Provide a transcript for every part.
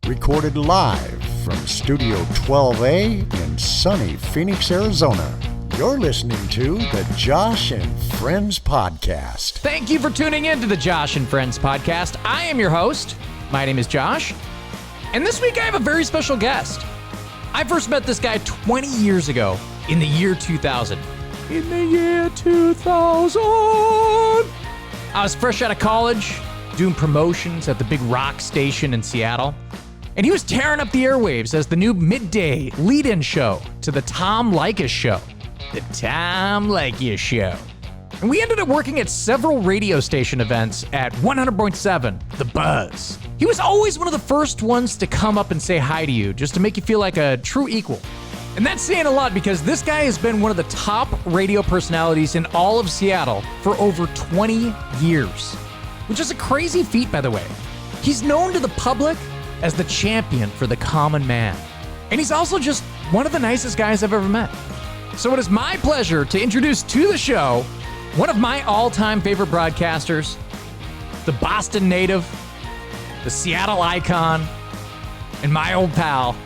Recorded live from Studio 12A in sunny Phoenix, Arizona. You're listening to the Josh and Friends Podcast. Thank you for tuning in to the Josh and Friends Podcast. I am your host. My name is Josh. And this week I have a very special guest. I first met this guy 20 years ago in the year 2000. In the year 2000! I was fresh out of college, doing promotions at the big rock station in Seattle. And he was tearing up the airwaves as the new midday lead-in show to the Tom Leykis Show. The Tom Leykis Show. And we ended up working at several radio station events at 100.7, The Buzz. He was always one of the first ones to come up and say hi to you, just to make you feel like a true equal. And that's saying a lot because this guy has been one of the top radio personalities in all of Seattle for over 20 years, which is a crazy feat, by the way. He's known to the public as the champion for the common man. And he's also just one of the nicest guys I've ever met. So it is my pleasure to introduce to the show one of my all-time favorite broadcasters, the Boston native, the Seattle icon, and my old pal,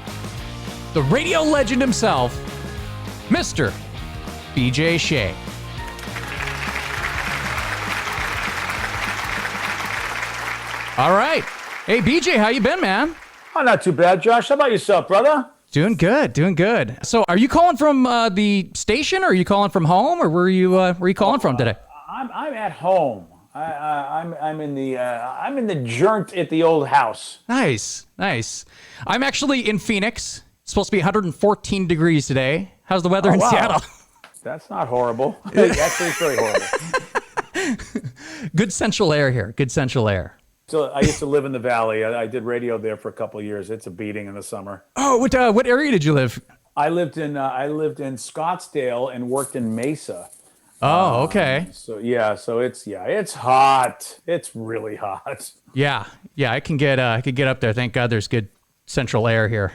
the radio legend himself, Mr. BJ Shea. All right. Hey, BJ, how you been, man? Oh, not too bad, Josh. How about yourself, brother? Doing good, doing good. So are you calling from the station, or are you calling from home, or where are you calling from today? I'm at home. I'm in the joint at the old house. Nice. I'm actually in Phoenix. It's supposed to be 114 degrees today. How's the weather in Seattle? That's not horrible. Actually, it's very horrible. Good central air here. Good central air. So I used to live in the valley. I did radio there for a couple of years. It's a beating in the summer. Oh, what area did you live? I lived in Scottsdale and worked in Mesa. Oh, okay. So it's hot. It's really hot. Yeah. I can get up there. Thank God there's good central air here.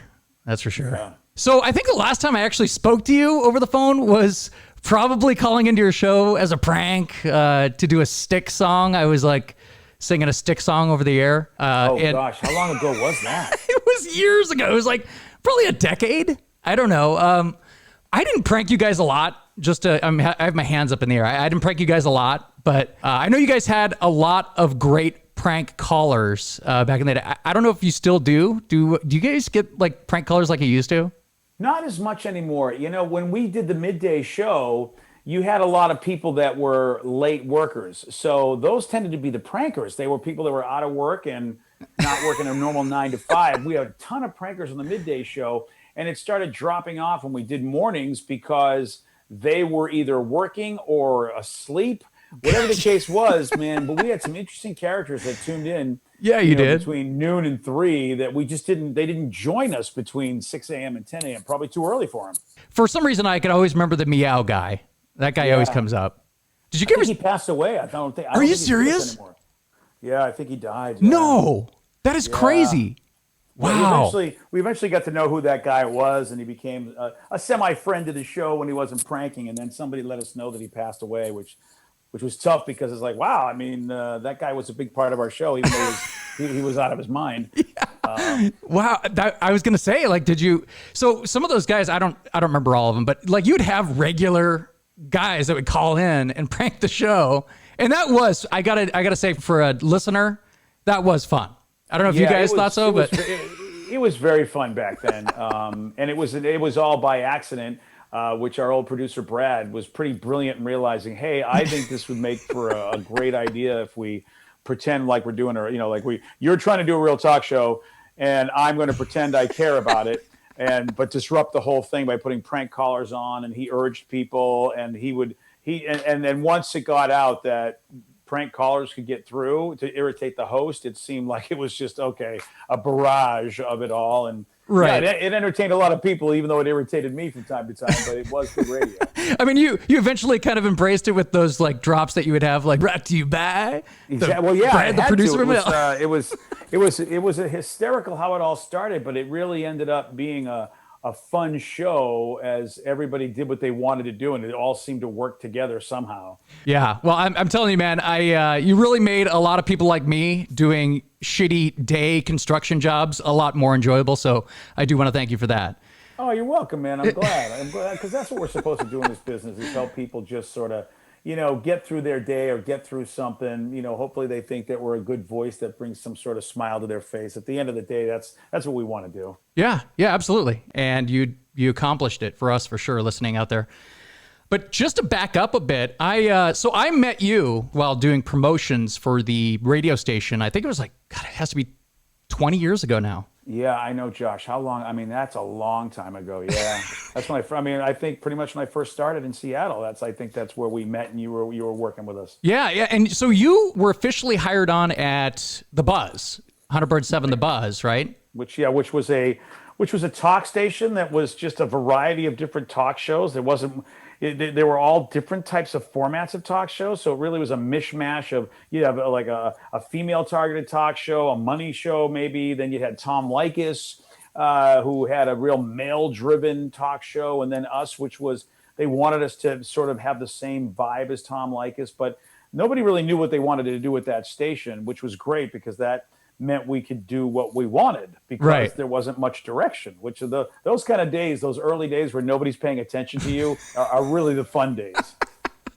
That's for sure. Yeah. So I think the last time I actually spoke to you over the phone was probably calling into your show as a prank to do a Styx song. I was like singing a Styx song over the air. Gosh, how long ago was that? It was years ago. It was like probably a decade. I don't know. I didn't prank you guys a lot. I have my hands up in the air. I didn't prank you guys a lot, but I know you guys had a lot of great prank callers back in the day. I don't know if you still do. Do you guys get like prank callers like you used to? Not as much anymore. You know, when we did the midday show, you had a lot of people that were late workers. So those tended to be the prankers. They were people that were out of work and not working a normal 9 to 5. We had a ton of prankers on the midday show, and it started dropping off when we did mornings because they were either working or asleep. Whatever the case was, man, but we had some interesting characters that tuned in. Yeah, you did. Between noon and 3 that we just they didn't join us between 6 a.m. and 10 a.m. Probably too early for them. For some reason, I could always remember the Meow guy. That guy always comes up. I think he passed away. Are you serious? Yeah, I think he died. Yeah. No, that is crazy. Wow. We eventually got to know who that guy was, and he became a semi-friend to the show when he wasn't pranking. And then somebody let us know that he passed away, which was tough because it's like, wow, I mean, that guy was a big part of our show, even though he was out of his mind. Yeah. Wow. I was going to say, like, so some of those guys, I don't remember all of them, but like you'd have regular guys that would call in and prank the show. And that was, I gotta say, for a listener, that was fun. I don't know if you guys thought so, but it was very fun back then. And it was all by accident. Which our old producer Brad was pretty brilliant in realizing, hey, I think this would make for a great idea if we pretend like we're doing you're trying to do a real talk show, and I'm going to pretend I care about it, but disrupt the whole thing by putting prank callers on. And he urged people, and and then once it got out that prank callers could get through to irritate the host, it seemed like it was just a barrage of it all. And right. Yeah, it entertained a lot of people, even though it irritated me from time to time, but it was good radio. I mean, you eventually kind of embraced it with those like drops that you would have, like brought to you by Brad, the producer. It was a hysterical how it all started, but it really ended up being a a fun show as everybody did what they wanted to do, and it all seemed to work together somehow. Yeah. Well, I'm telling you, man, you really made a lot of people like me doing shitty day construction jobs a lot more enjoyable. So I do want to thank you for that. Oh, you're welcome, man. I'm glad, because that's what we're supposed to do in this business, is help people just sort of, get through their day or get through something. Hopefully they think that we're a good voice that brings some sort of smile to their face. At the end of the day, that's what we want to do. Yeah, absolutely. And you accomplished it for us, for sure, listening out there. But just to back up a bit, I met you while doing promotions for the radio station. I think it was God, it has to be 20 years ago now. Yeah, I know, Josh. How long? I mean, that's a long time ago. Yeah, that's when I think pretty much when I first started in Seattle. I think that's where we met, and you were working with us. Yeah, and so you were officially hired on at the Buzz, 100.7 The Buzz, right? Which was a talk station that was just a variety of different talk shows. They were all different types of formats of talk shows. So it really was a mishmash of, you have like a female targeted talk show, a money show maybe. Then you had Tom Leykis, who had a real male driven talk show. And then us, which was, they wanted us to sort of have the same vibe as Tom Leykis, but nobody really knew what they wanted to do with that station, which was great because that meant we could do what we wanted because there wasn't much direction, which are those kind of days, those early days where nobody's paying attention to you are really the fun days.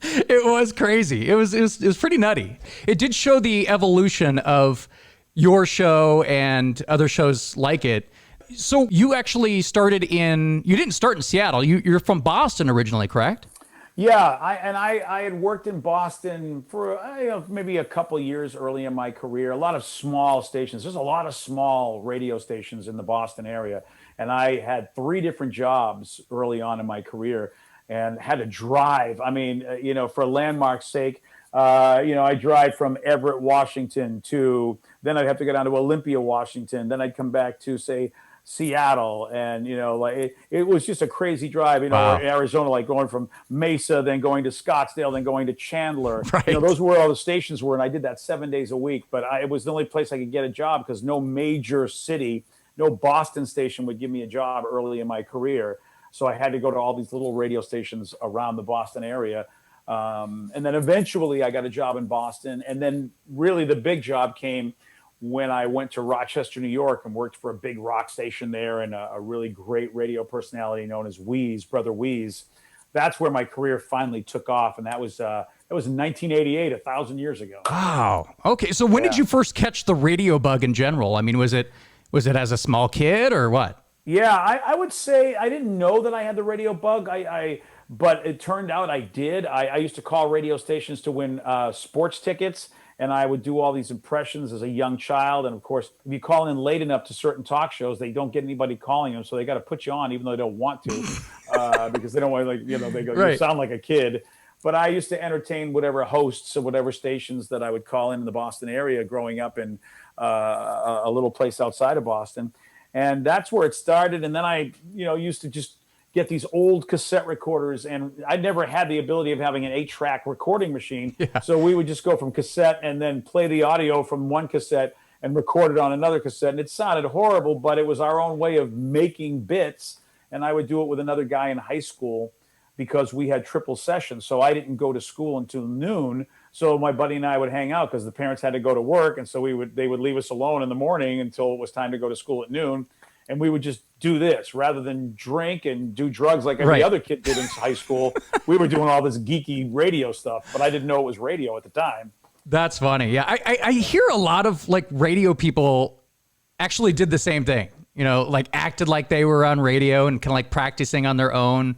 It was crazy. It was pretty nutty. It did show the evolution of your show and other shows like it. So you actually you didn't start in Seattle. You're from Boston originally, correct? Yeah, I had worked in Boston for maybe a couple of years early in my career. A lot of small stations. There's a lot of small radio stations in the Boston area, and I had 3 different jobs early on in my career, and had to drive. I mean, for landmark's sake, I drive from Everett, Washington then I'd have to go down to Olympia, Washington. Then I'd come back to say Seattle, and it was just a crazy drive. Wow. Arizona, like going from Mesa, then going to Scottsdale, then going to Chandler. Right. Those were where all the stations were, and I did that 7 days a week. But it was the only place I could get a job because no major city, no Boston station would give me a job early in my career. So I had to go to all these little radio stations around the Boston area. And then eventually I got a job in Boston, and then really the big job came when I went to Rochester, New York, and worked for a big rock station there, and a really great radio personality known as Wheeze, Brother Wheeze. That's where my career finally took off, and that was in 1988, 1,000 years ago. Wow. Okay, so when did you first catch the radio bug in general? I mean, was it as a small kid or what? Yeah, I would say I didn't know that I had the radio bug. But it turned out I did. I used to call radio stations to win sports tickets. And I would do all these impressions as a young child. And of course, if you call in late enough to certain talk shows, they don't get anybody calling them. So they got to put you on, even though they don't want to, because they don't want to, they go, you sound like a kid. But I used to entertain whatever hosts of whatever stations that I would call in the Boston area growing up in a little place outside of Boston. And that's where it started. And then I, used to just get these old cassette recorders, and I never had the ability of having an 8-track recording machine. Yeah. So we would just go from cassette and then play the audio from one cassette and record it on another cassette. And it sounded horrible, but it was our own way of making bits. And I would do it with another guy in high school because we had triple sessions. So I didn't go to school until noon. So my buddy and I would hang out because the parents had to go to work. And so they would leave us alone in the morning until it was time to go to school at noon. And we would just do this rather than drink and do drugs like every other kid did in high school. We were doing all this geeky radio stuff, but I didn't know it was radio at the time. That's funny. Yeah, I hear a lot of radio people actually did the same thing. Acted like they were on radio and kind of practicing on their own,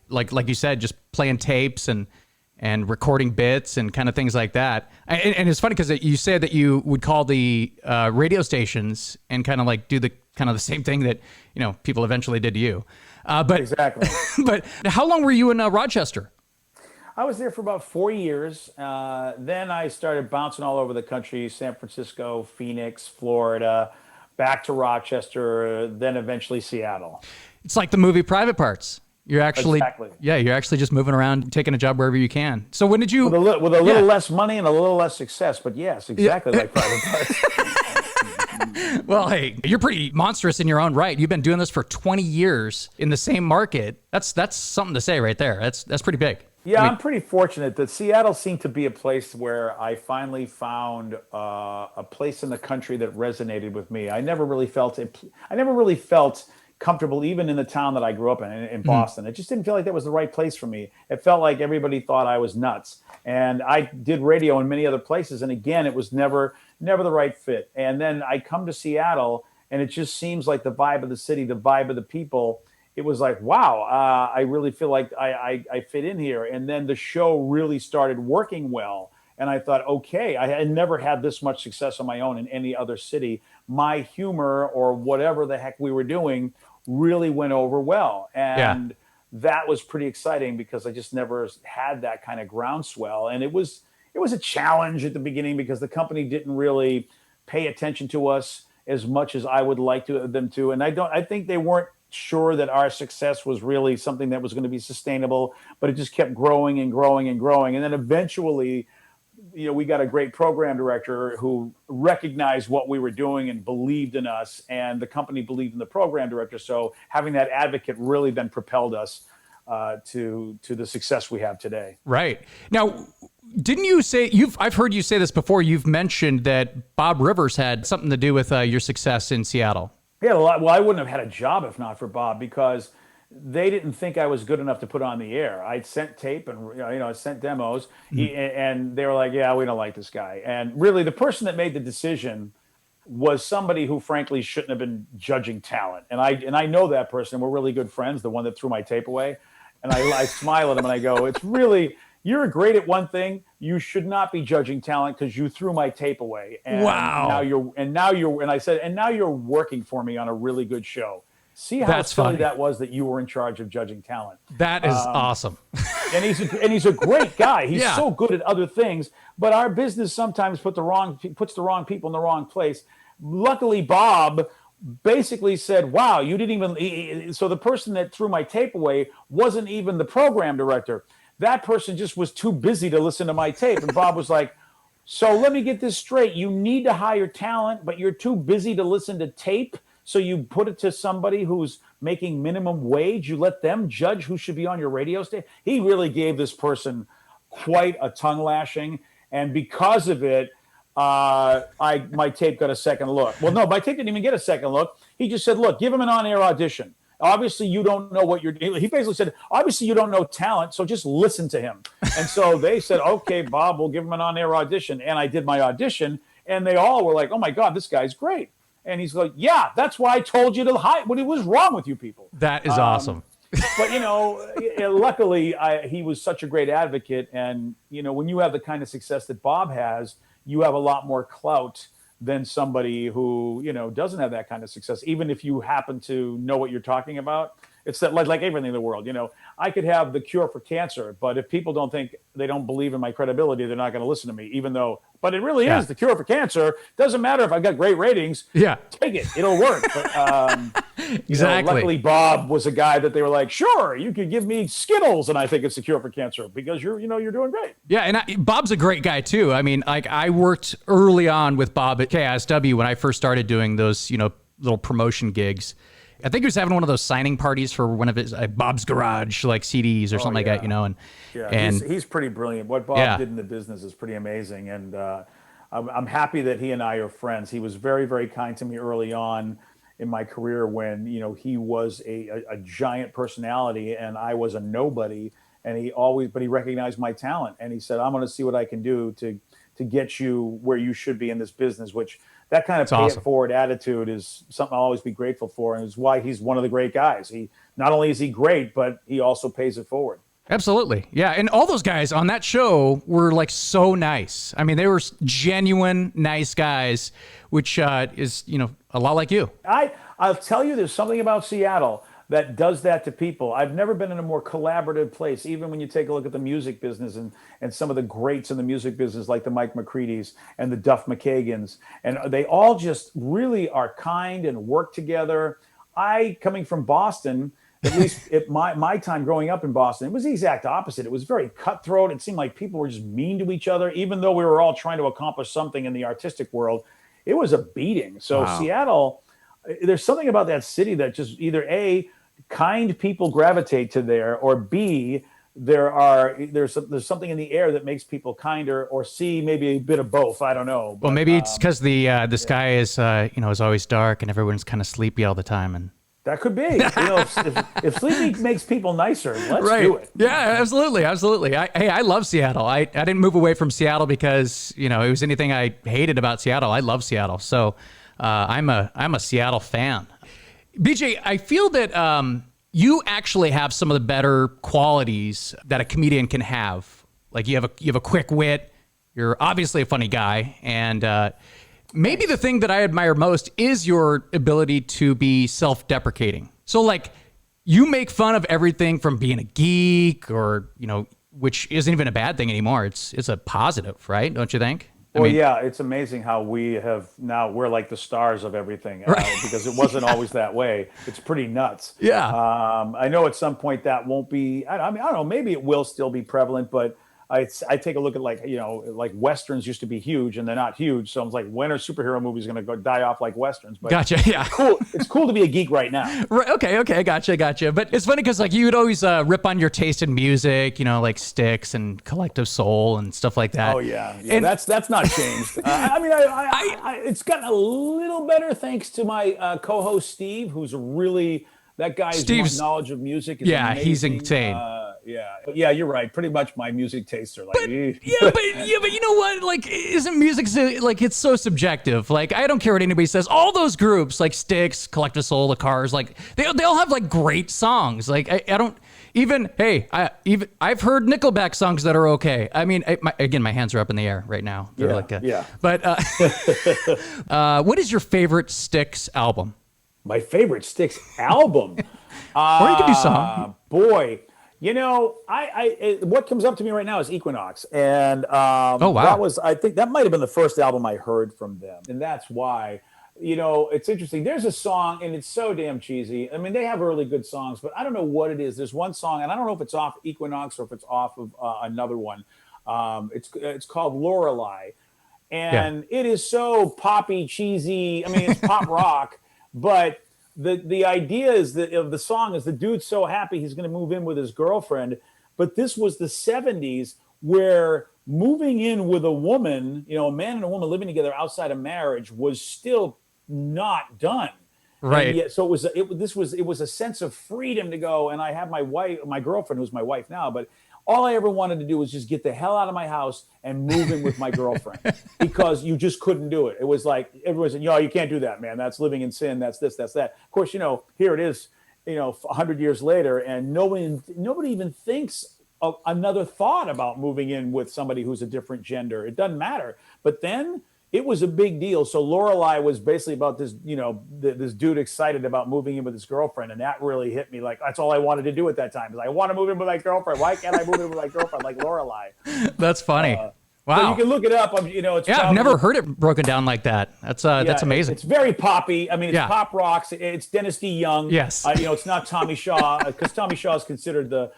like you said, just playing tapes and recording bits and kind of things like that. And it's funny because you said that you would call the radio stations and kind of do the same thing that, people eventually did to you. But exactly. But how long were you in Rochester? I was there for about 4 years. Then I started bouncing all over the country, San Francisco, Phoenix, Florida, back to Rochester, then eventually Seattle. It's like the movie Private Parts. You're actually, you're actually just moving around, taking a job wherever you can. So when did you... With a little less money and a little less success, but yes, exactly like Private Parts. Well, hey, you're pretty monstrous in your own right. You've been doing this for 20 years in the same market. That's something to say right there. That's pretty big. Yeah, I'm pretty fortunate that Seattle seemed to be a place where I finally found a place in the country that resonated with me. I never really felt comfortable, even in the town that I grew up in Boston. It just didn't feel like that was the right place for me. It felt like everybody thought I was nuts. And I did radio in many other places, and again, it was never the right fit. And then I come to Seattle, and it just seems like the vibe of the city, the vibe of the people. It was like, wow, I really feel like I fit in here. And then the show really started working well. And I thought, okay, I had never had this much success on my own in any other city. My humor or whatever the heck we were doing really went over well. And that was pretty exciting because I just never had that kind of groundswell. And it was a challenge at the beginning because the company didn't really pay attention to us as much as I would like them to. And I think they weren't sure that our success was really something that was going to be sustainable, but it just kept growing and growing and growing. And then eventually, we got a great program director who recognized what we were doing and believed in us, and the company believed in the program director. So having that advocate really then propelled us to the success we have today. Right. Now, didn't you say I've heard you say this before. You've mentioned that Bob Rivers had something to do with your success in Seattle. Yeah, well, I wouldn't have had a job if not for Bob, because they didn't think I was good enough to put on the air. I'd sent tape and I sent demos, and they were like, "Yeah, we don't like this guy." And really, the person that made the decision was somebody who, frankly, shouldn't have been judging talent. And I know that person. We're really good friends. The one that threw my tape away, and I smile at him and I go, "It's really." You're great at one thing. You should not be judging talent because you threw my tape away. And wow. Now you're working for me on a really good show. See how silly that was that you were in charge of judging talent. That is awesome. and he's a great guy. He's so good at other things, but our business sometimes puts the wrong people in the wrong place. Luckily, Bob basically said, "Wow, you didn't even." So the person that threw my tape away wasn't even the program director. That person just was too busy to listen to my tape. And Bob was like, "So let me get this straight. You need to hire talent, but you're too busy to listen to tape. So you put it to somebody who's making minimum wage. You let them judge who should be on your radio station." He really gave this person quite a tongue lashing. And because of it, my tape got a second look. Well, no, my tape didn't even get a second look. He just said, "Look, give him an on-air audition. Obviously, you don't know what you're doing." He basically said, "Obviously, you don't know talent, so just listen to him." And so they said, "Okay, Bob, we'll give him an on-air audition." And I did my audition, and they all were like, "Oh, my God, this guy's great." And he's like, "Yeah, that's why I told you to hide. What was wrong with you people?" That is awesome. But, luckily, he was such a great advocate. And, when you have the kind of success that Bob has, you have a lot more clout than somebody who, doesn't have that kind of success. Even if you happen to know what you're talking about, it's that like everything in the world. I could have the cure for cancer, but if people they don't believe in my credibility, they're not going to listen to me, but it really is the cure for cancer. Doesn't matter if I've got great ratings. Yeah. Take it. It'll work. But, exactly. Luckily, Bob was a guy that they were like, "Sure, you could give me Skittles, and I think it's the cure for cancer because you're doing great." Yeah, and Bob's a great guy too. I mean, I worked early on with Bob at KISW when I first started doing those, little promotion gigs. I think he was having one of those signing parties for one of his Bob's Garage CDs or something like that, and he's pretty brilliant. What Bob did in the business is pretty amazing, and I'm happy that he and I are friends. He was very, very kind to me early on in my career when he was a giant personality and I was a nobody, and he recognized my talent, and he said, "I'm going to see what I can do to get you where you should be in this business," which that kind of pay it forward attitude is something I'll always be grateful for, and it's why he's one of the great guys. He not only is he great, but he also pays it forward. Absolutely. Yeah. And all those guys on that show were like so nice. I mean, they were genuine, nice guys, which is, a lot like you. I'll tell you, there's something about Seattle that does that to people. I've never been in a more collaborative place, even when you take a look at the music business and some of the greats in the music business, like the Mike McCreadys and the Duff McKagans. And they all just really are kind and work together. Coming from Boston, at least at my time growing up in Boston, it was the exact opposite. It was very cutthroat. It seemed like people were just mean to each other, even though we were all trying to accomplish something in the artistic world. it was a beating. So Wow. Seattle, there's something about that city that just either A, kind people gravitate to there, or B, there's something in the air that makes people kinder, or C, maybe a bit of both. I don't know. Well, But, maybe it's because the sky is is always dark and everyone's kind of sleepy all the time. And that could be. If sleeping makes people nicer, let's do it. Yeah, absolutely. I love Seattle. I didn't move away from Seattle because it was anything I hated about Seattle. I love Seattle, so I'm a Seattle fan. BJ, I feel that you actually have some of the better qualities that a comedian can have. Like you have a quick wit. You're obviously a funny guy, and maybe the thing that I admire most is your ability to be self-deprecating. So like you make fun of everything from being a geek or, which isn't even a bad thing anymore. It's a positive, right? Don't you think? Yeah, it's amazing how we're like the stars of everything, because it wasn't always that way. It's pretty nuts. Yeah. I know at some point that won't be, I don't know, maybe it will still be prevalent, but I take a look at like Westerns used to be huge and they're not huge. So I was like, when are superhero movies going to go die off like Westerns? But Gotcha. Yeah. It's cool to be a geek right now. Right. Okay. Gotcha. But it's funny because like you would always rip on your taste in music, like Styx and Collective Soul and stuff like that. Oh yeah. And that's not changed. It's gotten a little better thanks to my co-host Steve, who's really, that guy's knowledge of music is amazing. He's insane. But yeah, you're right. Pretty much my music tastes are like. But you know what? Like, isn't music like it's so subjective? Like, I don't care what anybody says. All those groups, like Styx, Collective Soul, the Cars, like they all have like great songs. Like, I don't even. Hey, I've heard Nickelback songs that are okay. I mean, my hands are up in the air right now. They're But what is your favorite Styx album? My favorite Styx album. Or you can do song. Boy. What comes up to me right now is Equinox, and oh wow, I think that might have been the first album I heard from them, and that's why. It's interesting. There's a song, and it's so damn cheesy. I mean, they have really good songs, but I don't know what it is. There's one song, and I don't know if it's off Equinox or if it's off of another one. It's called Lorelei, and it is so poppy, cheesy. I mean, it's pop rock, but the idea is that of the song is the dude's so happy he's going to move in with his girlfriend, but this was the 70s where moving in with a woman, a man and a woman living together outside of marriage was still not done. Right. And yet, so it was a sense of freedom to go. And I have my girlfriend, who's my wife now, but all I ever wanted to do was just get the hell out of my house and move in with my girlfriend because you just couldn't do it. It was like everyone said, you can't do that, man. That's living in sin. That's this, that's that. Of course, here it is, 100 years later, and nobody even thinks of another thought about moving in with somebody who's a different gender. It doesn't matter. But then it was a big deal. So Lorelei was basically about this, this dude excited about moving in with his girlfriend. And that really hit me. Like, that's all I wanted to do at that time. Is I want to move in with my girlfriend. Why can't I move in with my girlfriend like Lorelei? That's funny. Wow. So you can look it up. It's I've never heard it broken down like that. That's amazing. It's very poppy. I mean, it's pop rocks. It's Dennis D. Young. Yes. It's not Tommy Shaw, because Tommy Shaw is considered the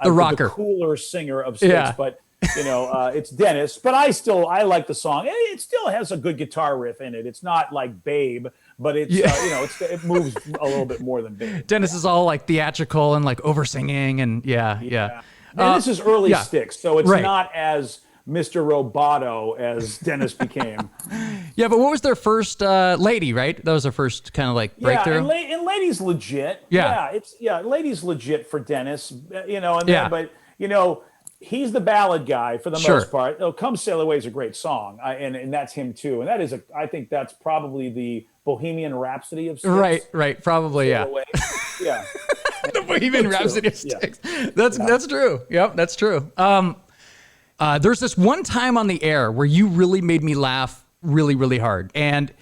rocker, the cooler singer of Styx. But it's Dennis. But I like the song. It still has a good guitar riff in it. It's not like Babe, but it's it moves a little bit more than Babe. Dennis is all like theatrical and like over singing and yeah. And this is early Styx, so it's right. not as Mr. Roboto as Dennis became. Yeah, but what was their first Lady, right? That was their first kind of like breakthrough. Yeah, and Lady's legit. Yeah. Lady's legit for Dennis, but he's the ballad guy for the most part. Oh, Come Sail Away is a great song, and that's him too. And that is I think that's probably the Bohemian Rhapsody of Styx. Right, probably, Sail Away. Yeah. The Bohemian Rhapsody of Styx. Yeah. That's true. Yep, that's true. There's this one time on the air where you really made me laugh really, really hard. And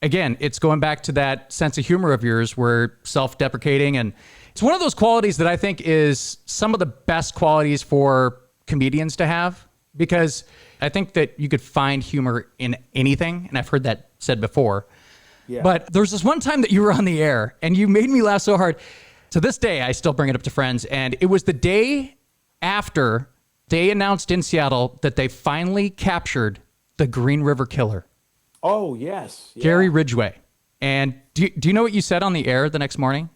again, it's going back to that sense of humor of yours where self-deprecating. And it's one of those qualities that I think is some of the best qualities for comedians to have, because I think that you could find humor in anything. And I've heard that said before. Yeah. But there's this one time that you were on the air and you made me laugh so hard. To this day, I still bring it up to friends. And it was the day after they announced in Seattle that they finally captured the Green River Killer. Oh, yes. Yeah. Gary Ridgway. And do you know what you said on the air the next morning?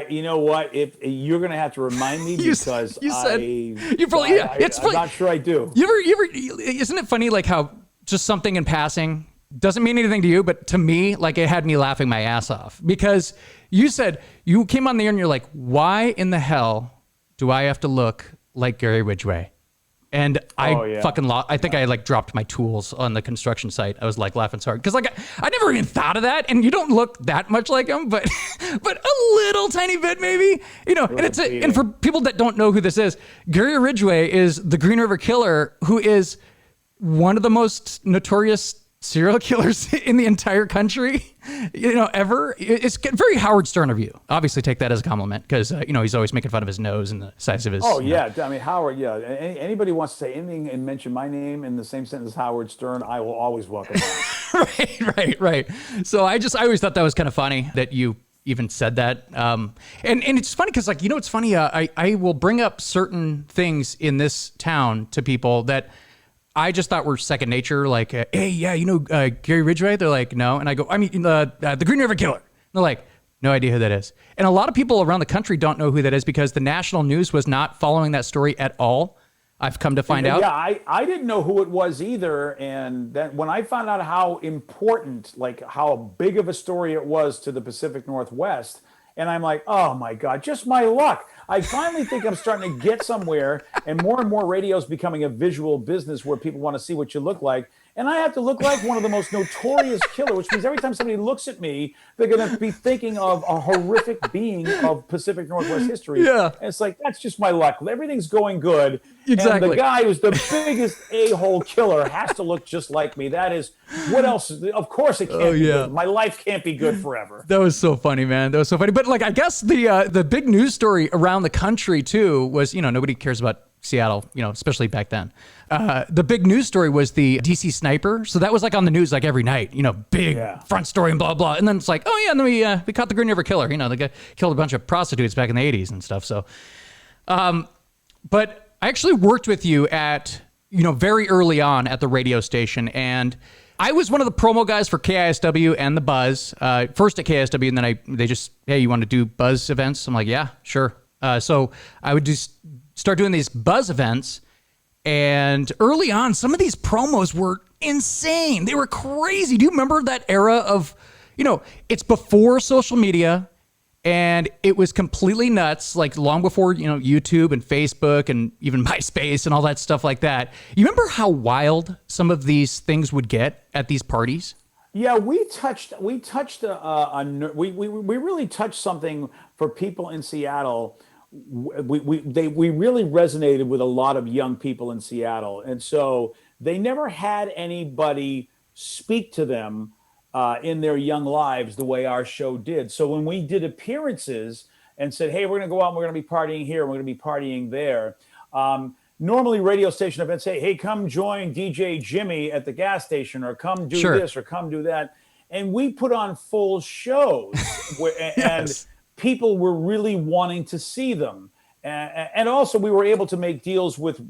You know what? If you're going to have to remind me because you said you probably it's I'm not sure I do. You ever isn't it funny like how just something in passing doesn't mean anything to you, but to me, like it had me laughing my ass off because you said you came on the air and you're like, why in the hell do I have to look like Gary Ridgway? And I I think I like dropped my tools on the construction site. I was like laughing so hard because like I never even thought of that. And you don't look that much like him, but a little tiny bit maybe, you know. And and for people that don't know who this is, Gary Ridgway is the Green River Killer, who is one of the most notorious serial killers in the entire country, you know, ever. It's very Howard Stern of you. Obviously take that as a compliment because, you know, he's always making fun of his nose and the size of his... Oh, yeah. I mean, Howard, yeah. Anybody wants to say anything and mention my name in the same sentence as Howard Stern, I will always welcome that. Right. So I always thought that was kind of funny that you even said that. And it's funny because, like, you know, it's funny. I will bring up certain things in this town to people that I just thought were second nature, like, hey, yeah, you know Gary Ridgway? They're like, no. And I go, I mean, the Green River Killer. And they're like, no idea who that is. And a lot of people around the country don't know who that is because the national news was not following that story at all. I've come to find out. Yeah, I didn't know who it was either. And then when I found out how important, like how big of a story it was to the Pacific Northwest, and I'm like, oh my God, just my luck. I finally think I'm starting to get somewhere, and more radio is becoming a visual business where people want to see what you look like. And I have to look like one of the most notorious killers, which means every time somebody looks at me, they're going to be thinking of a horrific being of Pacific Northwest history. Yeah. And it's like, that's just my luck. Everything's going good. Exactly. And the guy who's the biggest a-hole killer has to look just like me. That is, what else? Of course it can't be good. My life can't be good forever. That was so funny, man. That was so funny. But like, I guess the big news story around the country too was, you know, nobody cares about Seattle, you know, especially back then. The big news story was the DC sniper. So that was like on the news like every night, you know, big front story and blah, blah. And then it's like, oh yeah, and then we caught the Green River Killer. You know, the guy killed a bunch of prostitutes back in the 80s and stuff. So, but I actually worked with you at, you know, very early on at the radio station. And I was one of the promo guys for KISW and the Buzz. First at KISW, and then they just, hey, you want to do Buzz events? I'm like, yeah, sure. So I would just start doing these Buzz events. And early on, some of these promos were insane. They were crazy. Do you remember that era of, you know, it's before social media and it was completely nuts, like long before, you know, YouTube and Facebook and even MySpace and all that stuff like that. You remember how wild some of these things would get at these parties? Yeah, we really touched something for people in Seattle. We really resonated with a lot of young people in Seattle, and so they never had anybody speak to them in their young lives the way our show did. So when we did appearances and said, hey, we're going to go out and we're going to be partying here, we're going to be partying there. Normally radio station events say, hey, come join DJ Jimmy at the gas station, or come do this or come do that. And we put on full shows and people were really wanting to see them. And also we were able to make deals with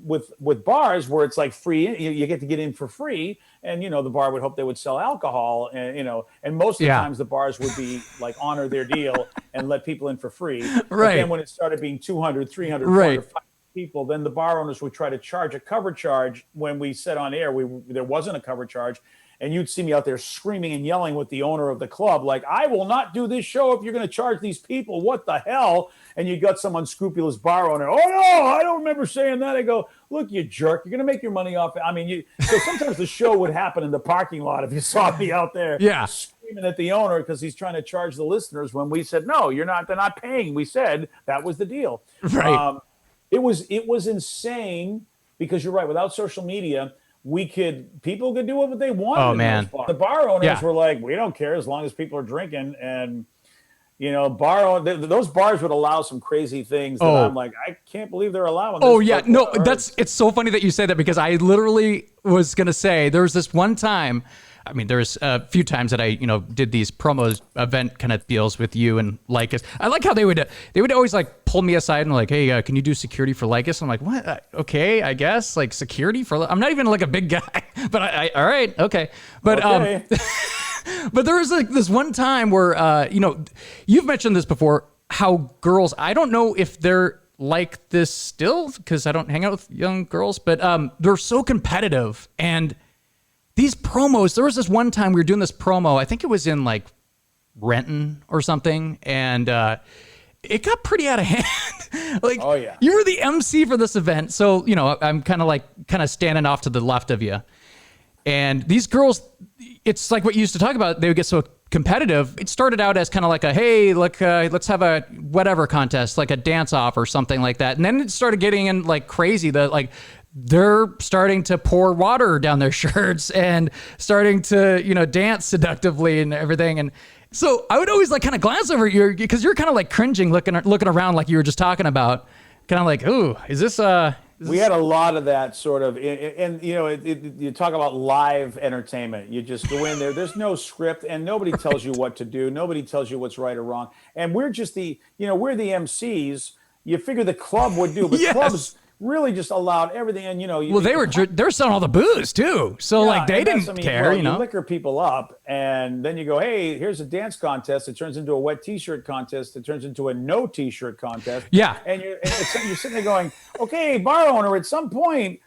bars where it's like free, you get to get in for free. And, you know, the bar would hope they would sell alcohol, and, you know, and most of the times the bars would be like honor their deal and let people in for free. Right. But then when it started being 200, 300, 400, 500 people, then the bar owners would try to charge a cover charge. When we said on air, there wasn't a cover charge. And you'd see me out there screaming and yelling with the owner of the club, like, I will not do this show if you're going to charge these people. What the hell? And you got some unscrupulous bar owner. Oh, no, I don't remember saying that. I go, look, you jerk. You're going to make your money off. I mean, so sometimes the show would happen in the parking lot if you saw me out there screaming at the owner because he's trying to charge the listeners, when we said, no, you're not. They're not paying. We said that was the deal. Right. It was insane because you're right. Without social media, people could do what they wanted. Oh, man. The bar owners were like, we don't care as long as people are drinking. And, you know, those bars would allow some crazy things that I'm like, I can't believe they're allowing this. Oh, yeah. No, it's so funny that you say that, because I literally was going to say, there was this one time I mean, there's a few times that I, did these promos event kind of deals with you and Lycus. I like how they would always like pull me aside and like, hey, can you do security for Lycus? I'm like, what? Okay, I guess like security for. I'm not even like a big guy, but I all right, okay, but Okay. but there was like this one time where you've mentioned this before, how girls. I don't know if they're like this still because I don't hang out with young girls, but they're so competitive. And these promos, there was this one time we were doing this promo, I think it was in like Renton or something, and it got pretty out of hand. Like, oh yeah, you were the MC for this event, so I'm kind of standing off to the left of you, and these girls, it's like what you used to talk about, they would get so competitive. It started out as kind of like a, hey, look, let's have a whatever contest, like a dance off or something like that. And then it started getting in like crazy, that like they're starting to pour water down their shirts and starting to, dance seductively and everything. And so I would always like kind of glance over you because you're kind of like cringing, looking around like you were just talking about, kind of like, ooh, is this we had a lot of that sort of, and you talk about live entertainment. You just go in there. There's no script, and nobody tells you what to do. Nobody tells you what's right or wrong. And we're just we're the MCs. You figure the club would do, but yes. Clubs really just allowed everything. And they were selling all the booze too, so like they didn't care. You liquor people up, and then you go, hey, here's a dance contest. It turns into a wet T-shirt contest. It turns into a no T-shirt contest. Yeah, and you're sitting there going, okay, bar owner, at some point,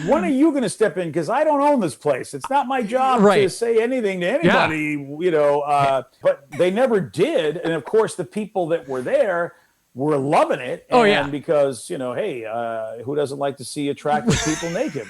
when are you going to step in? Because I don't own this place. It's not my job to say anything to anybody. Yeah. But they never did. And of course, the people that were there were loving it. And because, hey, who doesn't like to see attractive people naked?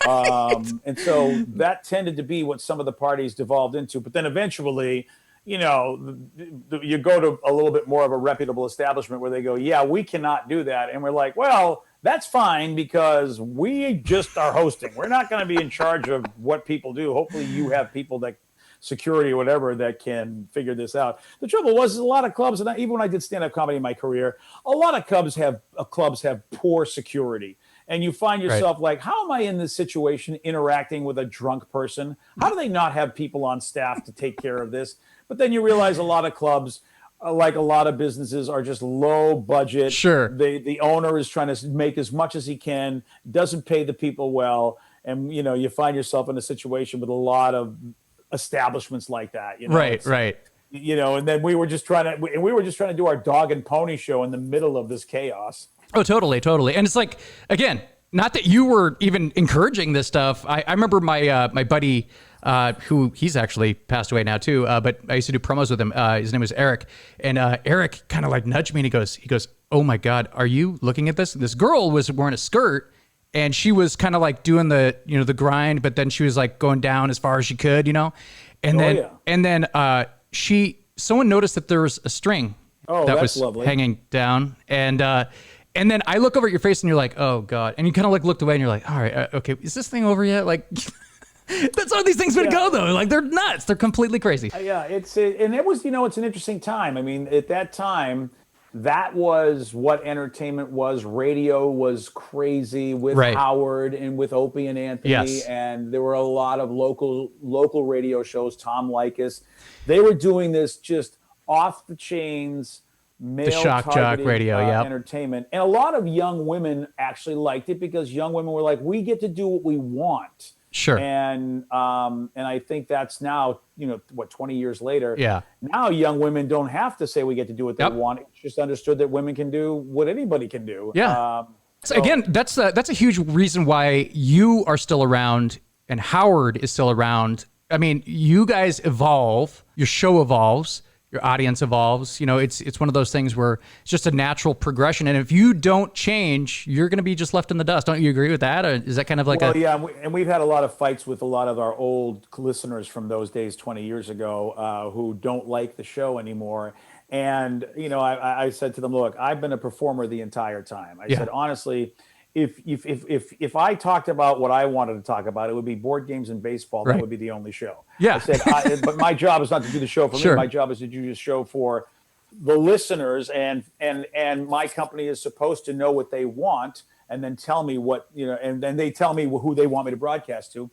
And so that tended to be what some of the parties devolved into. But then eventually, you go to a little bit more of a reputable establishment where they go, yeah, we cannot do that. And we're like, well, that's fine because we just are hosting. We're not going to be in charge of what people do. Hopefully you have people that security or whatever that can figure this out. The trouble was a lot of clubs, and even when I did stand-up comedy in my career, a lot of clubs have poor security. And you find yourself like, how am I in this situation interacting with a drunk person? How do they not have people on staff to take care of this? But then you realize a lot of clubs, like a lot of businesses, are just low budget. Sure. The owner is trying to make as much as he can, doesn't pay the people well. And, you find yourself in a situation with a lot of establishments like that. Right. And then we were just trying to do our dog and pony show in the middle of this chaos. Oh, totally. And it's like, again, not that you were even encouraging this stuff. I remember my buddy, who he's actually passed away now too, but I used to do promos with him. His name was Eric, and Eric kind of like nudged me and he goes, oh my God, are you looking at this? This girl was wearing a skirt, and she was kind of like doing the, the grind, but then she was like going down as far as she could, and then someone noticed that there was a string that was lovely. hanging down, and then I look over at your face and you're like, oh God, and you kind of like looked away and you're like, all right, okay, is this thing over yet? Like, that's how these things would go though. Like, they're nuts. They're completely crazy. And it was, it's an interesting time. I mean, at that time, that was what entertainment was. Radio was crazy with Howard and with Opie and Anthony. Yes. And there were a lot of local radio shows, Tom Likas. They were doing this just off the chains, the shock jock radio, entertainment. And a lot of young women actually liked it because young women were like, we get to do what we want. Sure. And I think that's now, 20 years later. Yeah. Now young women don't have to say we get to do what they want. It's just understood that women can do what anybody can do. Yeah. So again, that's a huge reason why you are still around and Howard is still around. I mean, you guys evolve, your show evolves, your audience evolves. It's one of those things where it's just a natural progression. And if you don't change, you're going to be just left in the dust. Don't you agree with that? Or is that kind of like and we've had a lot of fights with a lot of our old listeners from those days 20 years ago who don't like the show anymore. And, I said to them, look, I've been a performer the entire time. I said, honestly, if I talked about what I wanted to talk about, it would be board games and baseball. That would be the only show. Yeah. I said, but my job is not to do the show for me. My job is to do the show for the listeners, and my company is supposed to know what they want and then tell me what, and then they tell me who they want me to broadcast to.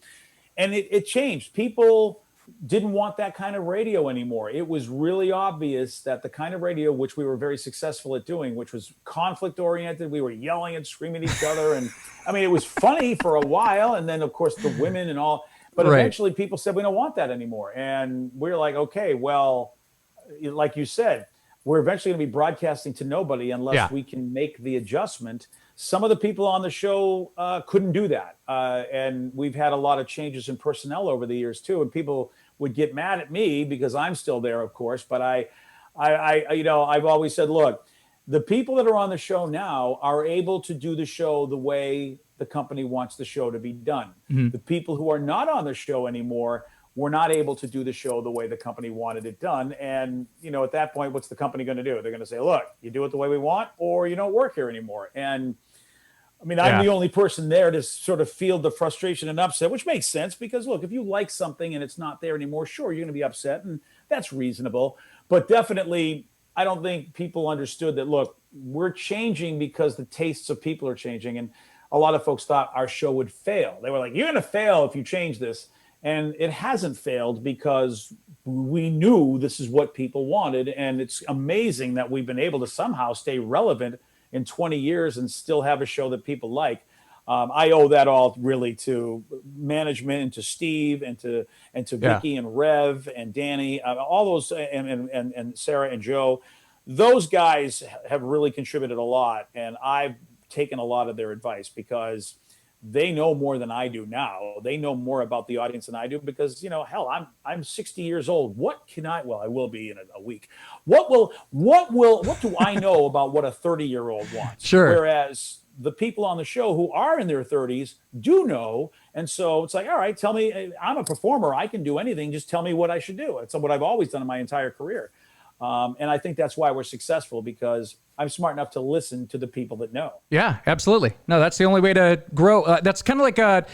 And it changed. People didn't want that kind of radio anymore. It was really obvious that the kind of radio which we were very successful at doing, which was conflict oriented, we were yelling and screaming at each other. And I mean, it was funny for a while. And then, of course, the women and all. But eventually people said, we don't want that anymore. And we're like, okay, well, like you said, we're eventually going to be broadcasting to nobody unless we can make the adjustment. Some of the people on the show couldn't do that. And we've had a lot of changes in personnel over the years, too. And people would get mad at me because I'm still there, of course. But I've always said, look, the people that are on the show now are able to do the show the way the company wants the show to be done. Mm-hmm. The people who are not on the show anymore were not able to do the show the way the company wanted it done. And, at that point, what's the company going to do? They're going to say, look, you do it the way we want, or you don't work here anymore. And I mean, I'm the only person there to sort of feel the frustration and upset, which makes sense because, look, if you like something and it's not there anymore, sure, you're going to be upset, and that's reasonable. But definitely, I don't think people understood that, look, we're changing because the tastes of people are changing. And a lot of folks thought our show would fail. They were like, you're going to fail if you change this. And it hasn't failed because we knew this is what people wanted. And it's amazing that we've been able to somehow stay relevant in 20 years and still have a show that people like. I owe that all really to management and to Steve and to Vicky and Rev and Danny, all those, and Sarah and Joe. Those guys have really contributed a lot. And I've taken a lot of their advice because they know more than I do now. They know more about the audience than I do because, hell, I'm 60 years old. What I will be in a week. What do I know about what a 30-year-old wants? Sure. Whereas the people on the show who are in their 30s do know. And so it's like, all right, tell me, I'm a performer. I can do anything. Just tell me what I should do. It's what I've always done in my entire career. And I think that's why we're successful, because I'm smart enough to listen to the people that know. Yeah, absolutely. No, that's the only way to grow. That's kind of like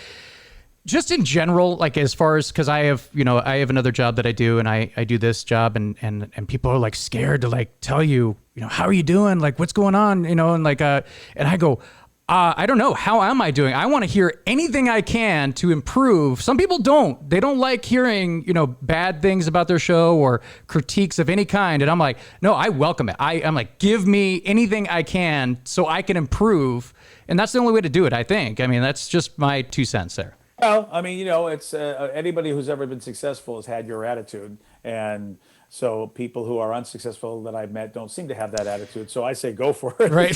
just in general, like as far as, because I have another job that I do, and I do this job, and people are like scared to like tell you, how are you doing? Like, what's going on? And like, and I go, I don't know. How am I doing? I want to hear anything I can to improve. Some people don't. They don't like hearing, bad things about their show or critiques of any kind. And I'm like, no, I welcome it. I'm like, give me anything I can so I can improve. And that's the only way to do it, I think. I mean, that's just my 2 cents there. Well, I mean, it's anybody who's ever been successful has had your attitude. And so people who are unsuccessful that I've met don't seem to have that attitude. So I say, go for it. Right.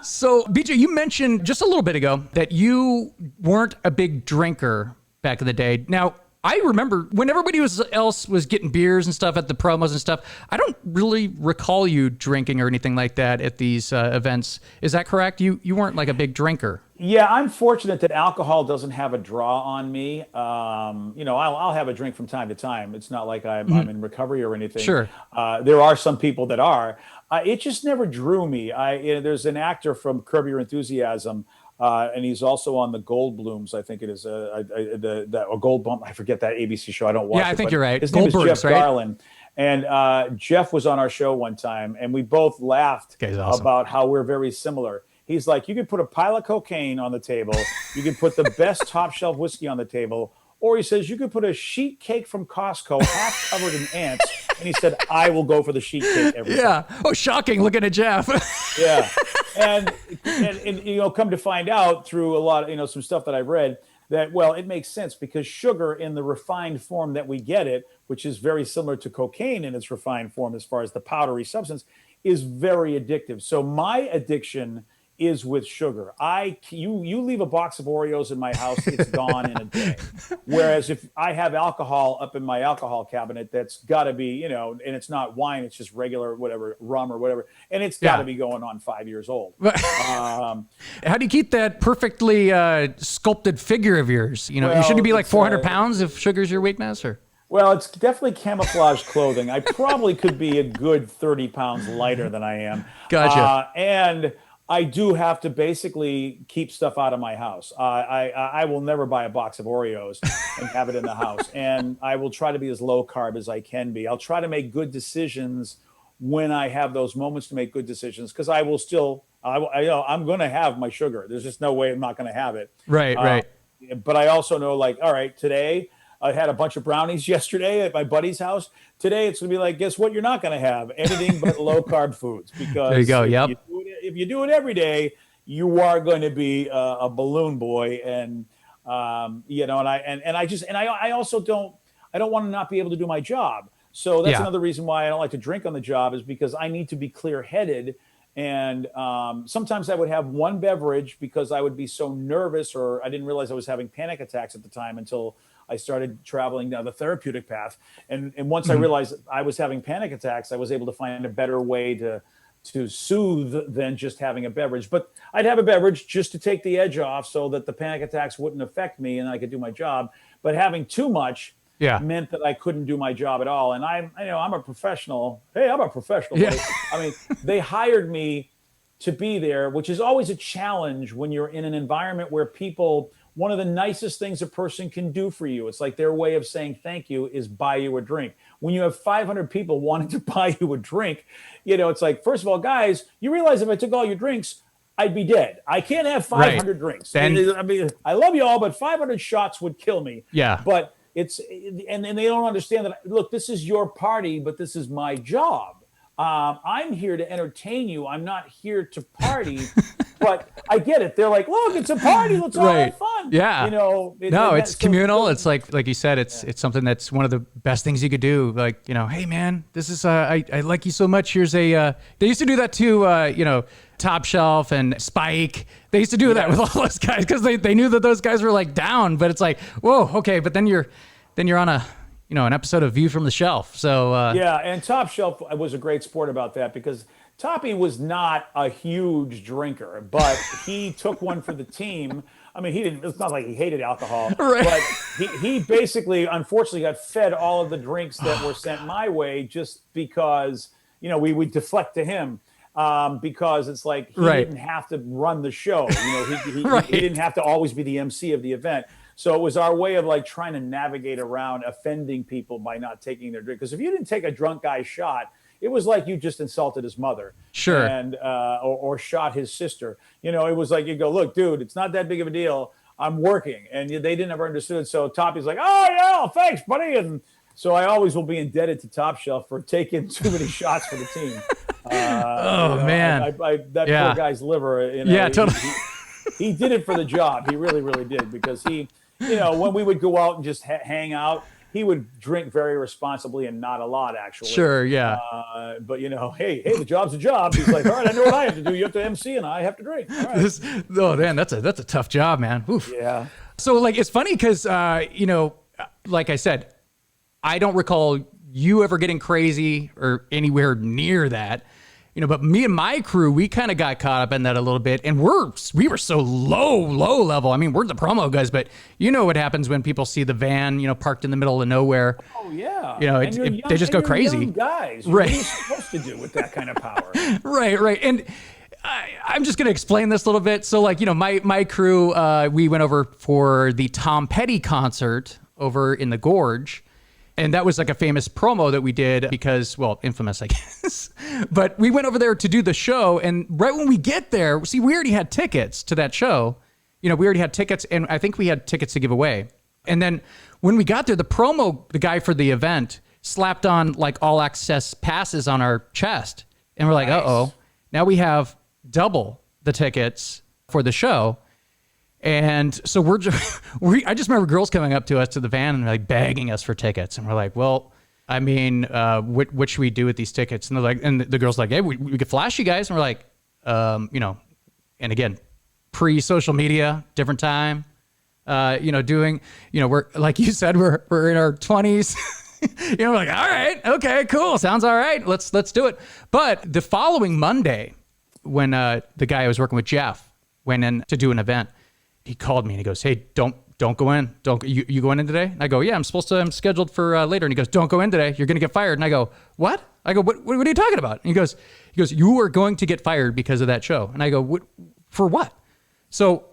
So, BJ, you mentioned just a little bit ago that you weren't a big drinker back in the day. Now, I remember when everybody else was getting beers and stuff at the promos and stuff, I don't really recall you drinking or anything like that at these events. Is that correct? You weren't like a big drinker. Yeah, I'm fortunate that alcohol doesn't have a draw on me. I'll have a drink from time to time. It's not like I'm in recovery or anything. Sure. There are some people that are. It just never drew me. There's an actor from Curb Your Enthusiasm, and he's also on the Goldblums. I think it is or Goldblum. I forget that ABC show. I don't watch. Yeah, I think you're right. His name is Jeff Garlin. And Jeff was on our show one time, and we both laughed about how we're very similar. He's like, you could put a pile of cocaine on the table. You could put the best top shelf whiskey on the table. Or he says, you could put a sheet cake from Costco, half covered in ants. And he said, I will go for the sheet cake every time. Oh, shocking. Looking at Jeff. Yeah. And come to find out through a lot of, some stuff that I've read that, well, it makes sense because sugar in the refined form that we get it, which is very similar to cocaine in its refined form as far as the powdery substance, is very addictive. So my addiction is with sugar. You leave a box of Oreos in my house, it's gone in a day. Whereas if I have alcohol up in my alcohol cabinet, that's got to be, and it's not wine, it's just regular whatever, rum or whatever, and it's got to be going on 5 years old. How do you keep that perfectly sculpted figure of yours? You shouldn't be like 400 pounds if sugar's your weakness, or? Well, it's definitely camouflage clothing. I probably could be a good 30 pounds lighter than I am. Gotcha. And I do have to basically keep stuff out of my house. I will never buy a box of Oreos and have it in the house. And I will try to be as low carb as I can be. I'll try to make good decisions when I have those moments to make good decisions, because I will still, I'm going to have my sugar. There's just no way I'm not going to have it. Right. But I also know, like, all right, today I had a bunch of brownies yesterday at my buddy's house. Today it's going to be like, guess what? You're not going to have anything but low carb foods, because there you go. Yep. If you do it every day, you are going to be a balloon boy. And I also don't want to not be able to do my job. So that's another reason why I don't like to drink on the job, is because I need to be clear-headed. And sometimes I would have one beverage because I would be so nervous, or I didn't realize I was having panic attacks at the time until I started traveling down the therapeutic path. And once I realized I was having panic attacks, I was able to find a better way to soothe than just having a beverage. But I'd have a beverage just to take the edge off so that the panic attacks wouldn't affect me and I could do my job. But having too much meant that I couldn't do my job at all. And I'm a professional. Hey, I'm a professional. Yeah. I mean, they hired me to be there, which is always a challenge when you're in an environment where people, one of the nicest things a person can do for you, it's like their way of saying thank you, is buy you a drink. When you have 500 people wanting to buy you a drink, it's like, first of all, guys, you realize if I took all your drinks, I'd be dead. I can't have 500 drinks. I mean, I love you all, but 500 shots would kill me. Yeah. But and they don't understand that, look, this is your party, but this is my job. I'm here to entertain you. I'm not here to party. But I get it. They're like, look, it's a party. Let's all have fun. Yeah. It's communal. It's like you said, it's something that's one of the best things you could do. Like, hey man, this is, I like you so much. Here's they used to do that too, Topshelf and Spike. They used to do that with all those guys because they knew that those guys were like down, but it's like, whoa, okay. But then you're on an episode of View from the Shelf. So, and Topshelf was a great sport about that, because Toppy was not a huge drinker, but he took one for the team. I mean, it's not like he hated alcohol, right. But he basically, unfortunately, got fed all of the drinks that were sent my way, just because, we would deflect to him, because it's like he didn't have to run the show. He didn't have to always be the MC of the event. So it was our way of like trying to navigate around offending people by not taking their drink. Because if you didn't take a drunk guy's shot, it was like you just insulted his mother, and or shot his sister. It was like, you go, look, dude, it's not that big of a deal. I'm working, and they didn't ever understood. So Toppy's like, oh yeah, thanks, buddy. And so I always will be indebted to Topshelf for taking too many shots for the team. Man, that poor guy's liver. Totally. He did it for the job. He really, really did, because he, when we would go out and just hang out, he would drink very responsibly and not a lot, actually. Sure, yeah. But hey, the job's a job. He's like, all right, I know what I have to do. You have to MC, and I have to drink. All right. Man, that's a tough job, man. Oof. Yeah. So like, it's funny because like I said, I don't recall you ever getting crazy or anywhere near that. But me and my crew, we kind of got caught up in that a little bit, and we were so low level. I mean, we're the promo guys, but what happens when people see the van, parked in the middle of nowhere. Oh yeah. They just go crazy. Young guys, right? What are you supposed to do with that kind of power? Right. And I'm just gonna explain this a little bit. So like, my crew, we went over for the Tom Petty concert over in the Gorge. And that was like a famous promo that we did because, well, infamous, I guess. But we went over there to do the show. And right when we get there, we already had tickets to that show. We already had tickets, and I think we had tickets to give away. And then when we got there, the guy for the event slapped on like all access passes on our chest. And we're like, uh-oh, now we have double the tickets for the show. And so I just remember girls coming up to us to the van and like begging us for tickets. And we're like, well, I mean, what should we do with these tickets? And they're like, and the girl's like, hey, we could flash you guys. And we're like, and again, pre-social media, different time, we're, like you said, we're in our 20s. We're like, all right, okay, cool. Sounds all right. Let's do it. But the following Monday, when the guy I was working with, Jeff, went in to do an event, he called me and he goes, hey, don't go in. You going in today? And I go, yeah, I'm scheduled for later. And he goes, don't go in today. You're going to get fired. And I go, what? I go, what are you talking about? And he goes, you are going to get fired because of that show. And I go, for what? So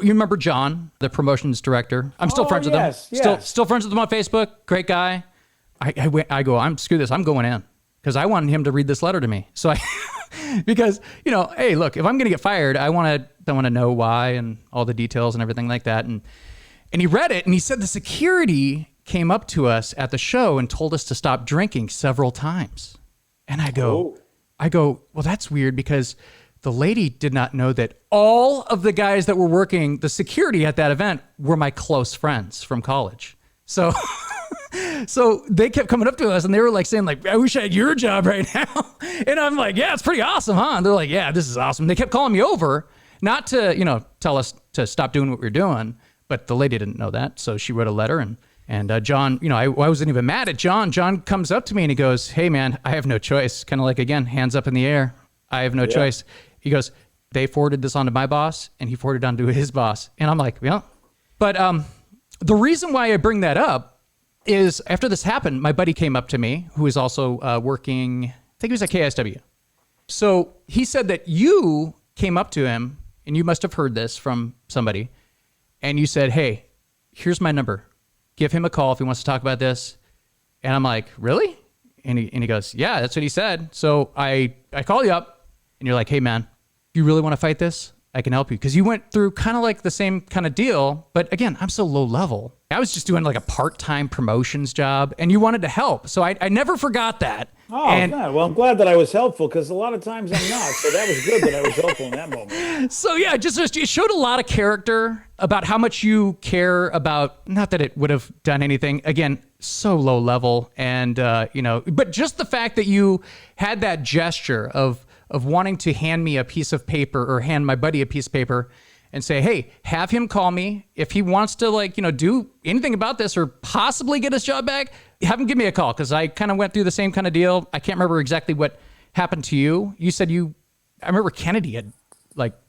you remember John, the promotions director? I'm still friends with him. Yes. Still friends with him on Facebook. Great guy. I go, screw this. I'm going in because I wanted him to read this letter to me. So because, hey, look, if I'm going to get fired, I want to know why and all the details and everything like that. And he read it and he said the security came up to us at the show and told us to stop drinking several times. And I go, well, that's weird because the lady did not know that all of the guys that were working the security at that event were my close friends from college. So so they kept coming up to us and they were like saying like, I wish I had your job right now. And I'm like, yeah, it's pretty awesome, huh? And they're like, yeah, this is awesome. They kept calling me over, not to, tell us to stop doing what we were doing, but the lady didn't know that. So she wrote a letter and John, I wasn't even mad at John. John comes up to me and he goes, hey man, I have no choice. Kind of like, again, hands up in the air. I have no choice. He goes, they forwarded this on to my boss and he forwarded it on to his boss. And I'm like, yeah. But the reason why I bring that up is after this happened, my buddy came up to me, who is also working, I think he was at KISW. So he said that you came up to him, and you must have heard this from somebody, and you said, hey, here's my number. Give him a call if he wants to talk about this. And I'm like, really? And he goes, yeah, that's what he said. So I call you up, and you're like, hey, man, you really want to fight this? I can help you. Because you went through kind of like the same kind of deal. But again, I'm so low level. I was just doing like a part-time promotions job and you wanted to help. So I never forgot that. Oh, God. Well, I'm glad that I was helpful because a lot of times I'm not. So that was good that I was helpful in that moment. So yeah, just it showed a lot of character about how much you care about, not that it would have done anything. Again, so low level. And, but just the fact that you had that gesture of wanting to hand me a piece of paper or hand my buddy a piece of paper and say, hey, have him call me. If he wants to do anything about this or possibly get his job back, have him give me a call. Cause I kind of went through the same kind of deal. I can't remember exactly what happened to you. You said I remember Kennedy had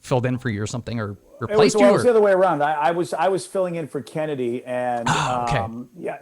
filled in for you or something or replaced you. It was the other way around. I was filling in for Kennedy and, okay.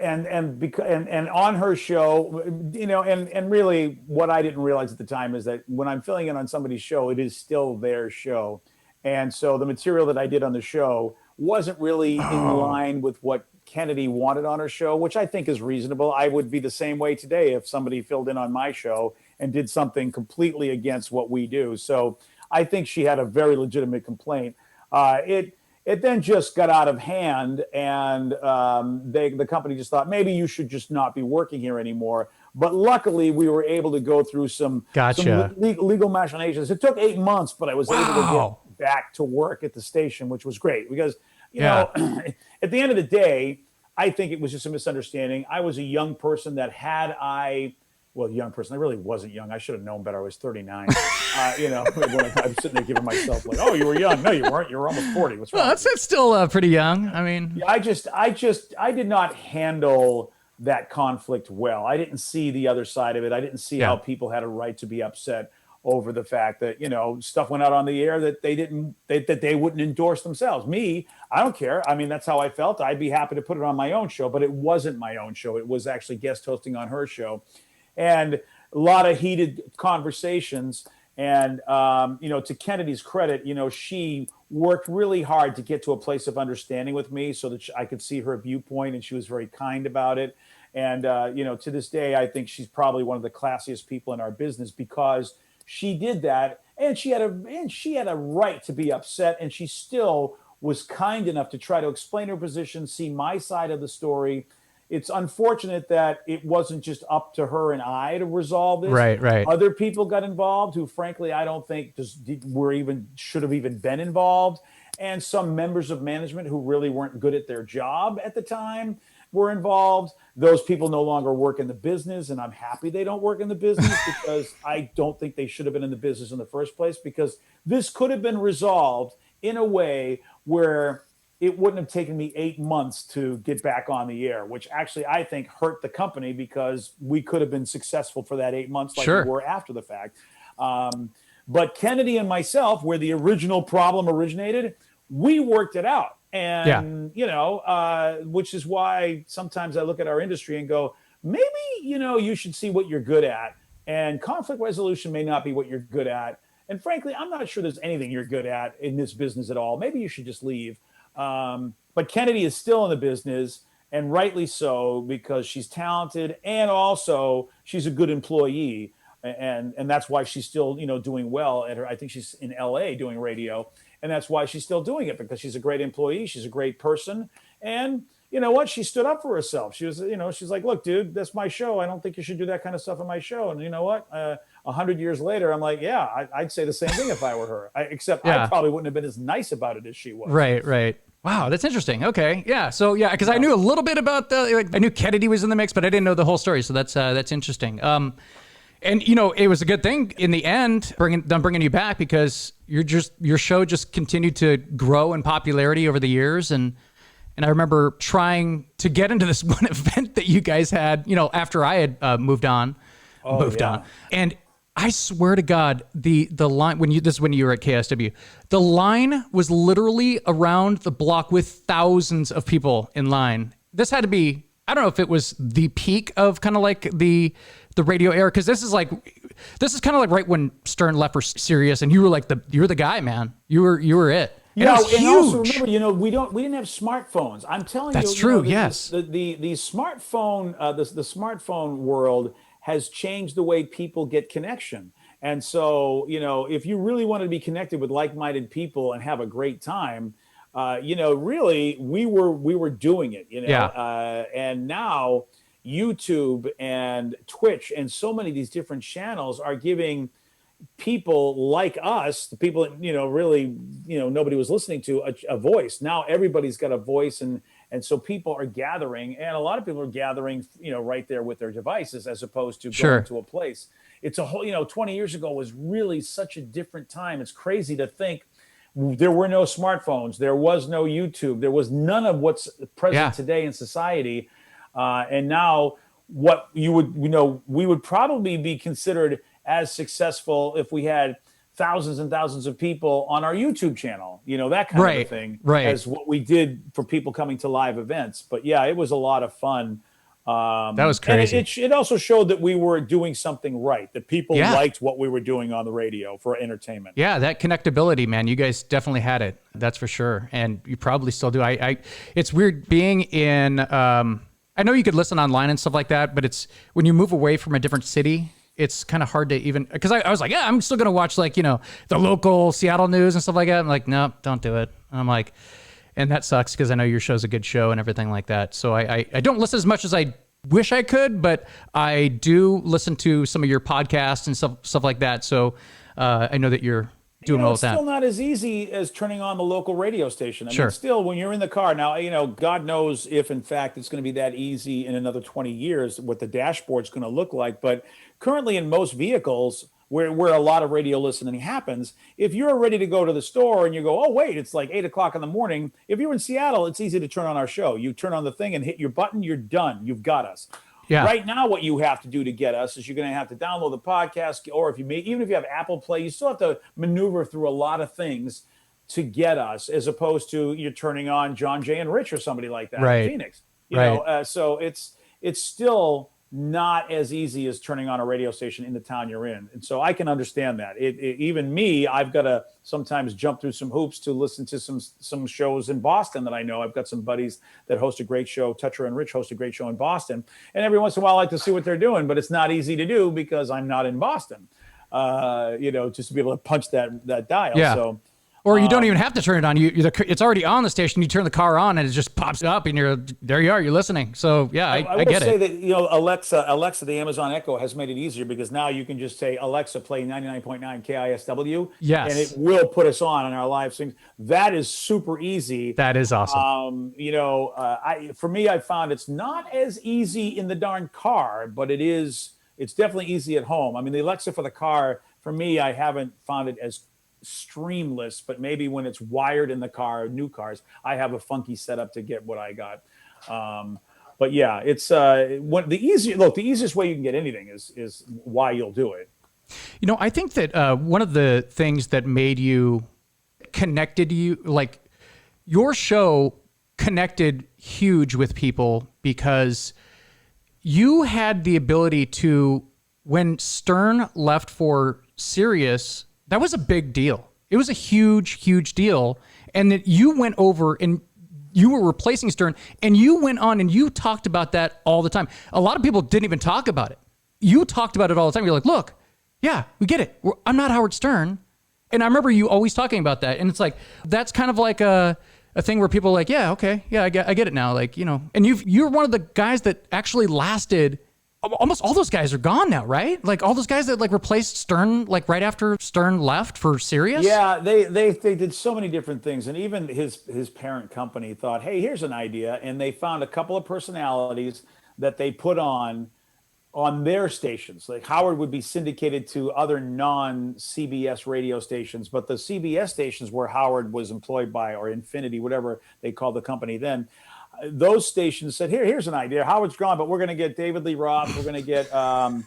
and on her show, and really what I didn't realize at the time is that when I'm filling in on somebody's show, it is still their show. And so the material that I did on the show wasn't really in line with what Kennedy wanted on her show, which I think is reasonable. I would be the same way today if somebody filled in on my show and did something completely against what we do. So I think she had a very legitimate complaint. It then just got out of hand, and the company just thought maybe you should just not be working here anymore. But luckily, we were able to go through some legal machinations. It took 8 months, but I was able to get back to work at the station, which was great because at the end of the day, I think it was just a misunderstanding. I was a young person that young person. I really wasn't young. I should have known better. I was 39. When I'm sitting there giving myself like, oh, you were young. No, you weren't. You were almost 40. What's wrong? Well, that's still pretty young. I mean, I did not handle that conflict well. I didn't see the other side of it. I didn't see how people had a right to be upset over the fact that, stuff went out on the air that they wouldn't endorse themselves. Me, I don't care. I mean, that's how I felt. I'd be happy to put it on my own show, but it wasn't my own show. It was actually guest hosting on her show. And a lot of heated conversations. And, to Kennedy's credit, she worked really hard to get to a place of understanding with me so that I could see her viewpoint, and she was very kind about it. And, to this day, I think she's probably one of the classiest people in our business because she did that. And she had a right to be upset. And she still was kind enough to try to explain her position, see my side of the story. It's unfortunate that it wasn't just up to her and I to resolve this. Right. Other people got involved who, frankly, I don't think should have even been involved. And some members of management who really weren't good at their job at the time were involved. Those people no longer work in the business, and I'm happy they don't work in the business because I don't think they should have been in the business in the first place, because this could have been resolved in a way where it wouldn't have taken me 8 months to get back on the air, which actually I think hurt the company because we could have been successful for that 8 months like we were after the fact. But Kennedy and myself, where the original problem originated, we worked it out. And, which is why sometimes I look at our industry and go, maybe, you should see what you're good at. And conflict resolution may not be what you're good at. And frankly, I'm not sure there's anything you're good at in this business at all. Maybe you should just leave. But Kennedy is still in the business, and rightly so, because she's talented and also she's a good employee. And that's why she's still, doing well at her. I think she's in LA doing radio. And that's why she's still doing it, because she's a great employee. She's a great person. And, you know what? She stood up for herself. She was, she's like, look, dude, that's my show. I don't think you should do that kind of stuff on my show. And you know what? 100 years later, I'm like, yeah, I'd say the same thing if I were her. Except I probably wouldn't have been as nice about it as she was. Right. Wow, that's interesting. Okay, yeah. So yeah, because I knew a little bit about I knew Kennedy was in the mix, but I didn't know the whole story. So that's interesting. And it was a good thing in the end, bringing you back, because your show just continued to grow in popularity over the years. And I remember trying to get into this one event that you guys had, after I had moved on. And I swear to God, the line when you were at KISW, the line was literally around the block with thousands of people in line. This had to be, I don't know if it was the peak of kind of like the radio era, because this is kind of like right when Stern left for Sirius, and you were like you're the guy, man. You were it. And it was huge. Also remember, we didn't have smartphones. I'm telling you, that's true. Yes, the smartphone, the smartphone world has changed the way people get connection. And so, if you really wanted to be connected with like-minded people and have a great time, really we were doing it, and now YouTube and Twitch and so many of these different channels are giving people like us, the people that, really, nobody was listening to, a voice. Now everybody's got a voice, and so people are gathering, and a lot of people are gathering, right there with their devices, as opposed to going to a place. It's a whole, 20 years ago was really such a different time. It's crazy to think there were no smartphones, there was no YouTube, there was none of what's present today in society. And now what we would probably be considered as successful if we had thousands and thousands of people on our YouTube channel, that kind of thing, as what we did for people coming to live events. But yeah, it was a lot of fun. That was crazy. And it also showed that we were doing something right, that people liked what we were doing on the radio for entertainment. Yeah, that connectability, man. You guys definitely had it. That's for sure. And you probably still do. It's weird being in, I know you could listen online and stuff like that, but it's when you move away from a different city, it's kind of hard to even, because I was like, yeah, I'm still going to watch the local Seattle news and stuff like that. I'm like, no, don't do it. And I'm like, and that sucks because I know your show's a good show and everything like that. So I don't listen as much as I wish I could, but I do listen to some of your podcasts and stuff like that. So I know that you're doing well with that. It's still not as easy as turning on the local radio station. I mean, still, when you're in the car now, God knows if in fact it's going to be that easy in another 20 years, what the dashboard's going to look like. But currently in most vehicles where a lot of radio listening happens, if you're ready to go to the store and you go, oh, wait, it's like 8:00 in the morning. If you're in Seattle, it's easy to turn on our show. You turn on the thing and hit your button, you're done. You've got us. Yeah. Right now, what you have to do to get us is you're going to have to download the podcast, or even if you have Apple Play, you still have to maneuver through a lot of things to get us, as opposed to you're turning on John Jay and Rich or somebody like that in Phoenix. So it's still not as easy as turning on a radio station in the town you're in. And so I can understand that. Even me, I've got to sometimes jump through some hoops to listen to some shows in Boston that I know. I've got some buddies that host a great show. Toucher and Rich host a great show in Boston. And every once in a while I like to see what they're doing, but it's not easy to do because I'm not in Boston, just to be able to punch that dial. Yeah. So, or you don't even have to turn it on. It's already on the station. You turn the car on, and it just pops up, and there you are. You're listening. So yeah, I get it. I would say that Alexa, the Amazon Echo, has made it easier because now you can just say, Alexa, play 99.9 KISW, and it will put us on our live streams. That is super easy. That is awesome. For me, I found it's not as easy in the darn car, but it's definitely easy at home. I mean, the Alexa for the car, for me, I haven't found it as streamless, but maybe when it's wired in the car, new cars, I have a funky setup to get what I got. But yeah, it's the easiest way you can get anything is why you'll do it. I think that one of the things that made you connected you, like your show connected huge with people because you had the ability to, when Stern left for Sirius, that was a big deal. It was a huge, huge deal. And that you went over and you were replacing Stern, and you went on and you talked about that all the time. A lot of people didn't even talk about it. You talked about it all the time. You're like, look, yeah, we get it. I'm not Howard Stern. And I remember you always talking about that. And it's like, that's kind of like a thing where people are like, yeah, okay, yeah, I get it now. Like, you know, and you're one of the guys that actually lasted. Almost all those guys are gone now, right? Like all those guys that like replaced Stern, like right after Stern left for Sirius. Yeah, they did so many different things, and even his parent company thought, hey, here's an idea, and they found a couple of personalities that they put on their stations. Like Howard would be syndicated to other non-CBS radio stations, but the CBS stations where Howard was employed by, or Infinity, whatever they called the company then, those stations said, here's an idea. Howard's gone, but we're going to get David Lee Roth. We're going to get Adam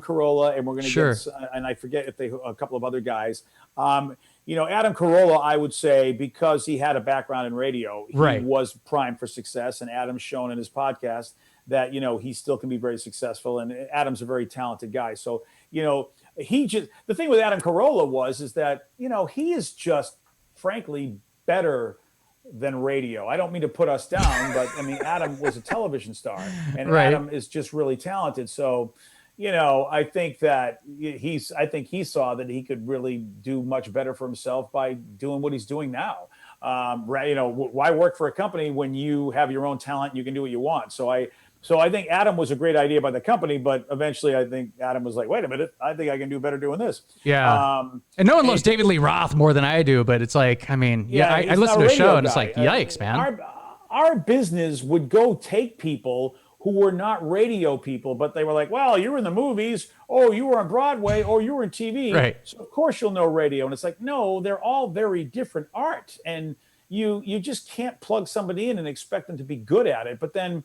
Carolla, and we're going to get, and I forget if a couple of other guys. You know, Adam Carolla, I would say, because he had a background in radio, he was primed for success. And Adam's shown in his podcast that, you know, he still can be very successful. And Adam's a very talented guy. So, you know, the thing with Adam Carolla is that, you know, he is just, frankly, better than radio. I don't mean to put us down, but I mean, Adam was a television star, and Adam is just really talented. So, you know, I think that he saw that he could really do much better for himself by doing what he's doing now. You know, why work for a company when you have your own talent and you can do what you want? So I think Adam was a great idea by the company, but eventually I think Adam was like, wait a minute, I think I can do better doing this. Yeah. And no one loves David Lee Roth more than I do, but it's like, I mean, I listen to a show and it's like, yikes, man. Our business would go take people who were not radio people, but they were like, well, you were in the movies, oh, you were on Broadway, or you were in TV. Right. So of course you'll know radio. And it's like, no, they're all very different art. And you just can't plug somebody in and expect them to be good at it. But then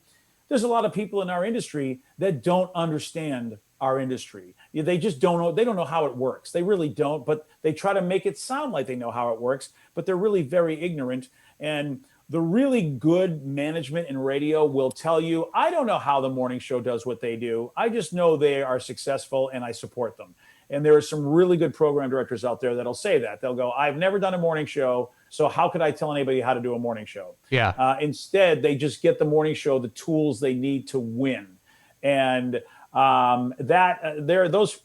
there's a lot of people in our industry that don't understand our industry. They just don't know. They don't know how it works. They really don't, but they try to make it sound like they know how it works, but they're really very ignorant. And the really good management in radio will tell you, I don't know how the morning show does what they do. I just know they are successful and I support them. And there are some really good program directors out there that'll say that. They'll go, I've never done a morning show, so how could I tell anybody how to do a morning show? Yeah. Instead, they just get the morning show the tools they need to win. And those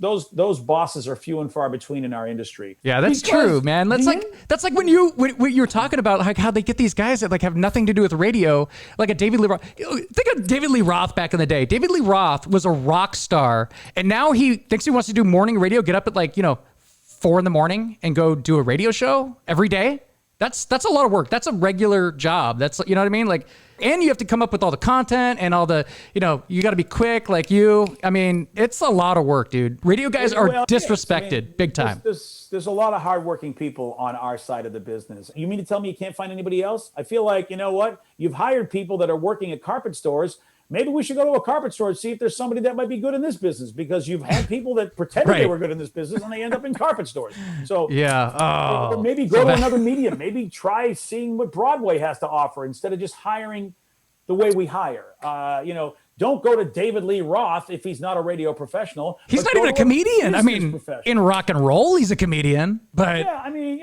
bosses are few and far between in our industry. Yeah, that's true, man. That's like when you were talking about like how they get these guys that like have nothing to do with radio, like a David Lee Roth. Think of David Lee Roth back in the day. David Lee Roth was a rock star, and now he thinks he wants to do morning radio, get up at like, 4 a.m. and go do a radio show every day. That's a lot of work. That's a regular job. That's, you know what I mean? Like, and you have to come up with all the content and all the, you got to be quick like you. I mean, it's a lot of work, dude. Radio guys are disrespected big time. There's a lot of hardworking people on our side of the business. You mean to tell me you can't find anybody else? I feel like, you know what? You've hired people that are working at carpet stores. Maybe we should go to a carpet store and see if there's somebody that might be good in this business, because you've had people that pretended they were good in this business and they end up in carpet stores. So or maybe go to another medium. Maybe try seeing what Broadway has to offer instead of just hiring the way we hire. Don't go to David Lee Roth if he's not a radio professional. He's not even a comedian. I mean, in rock and roll, he's a comedian. But yeah, I mean,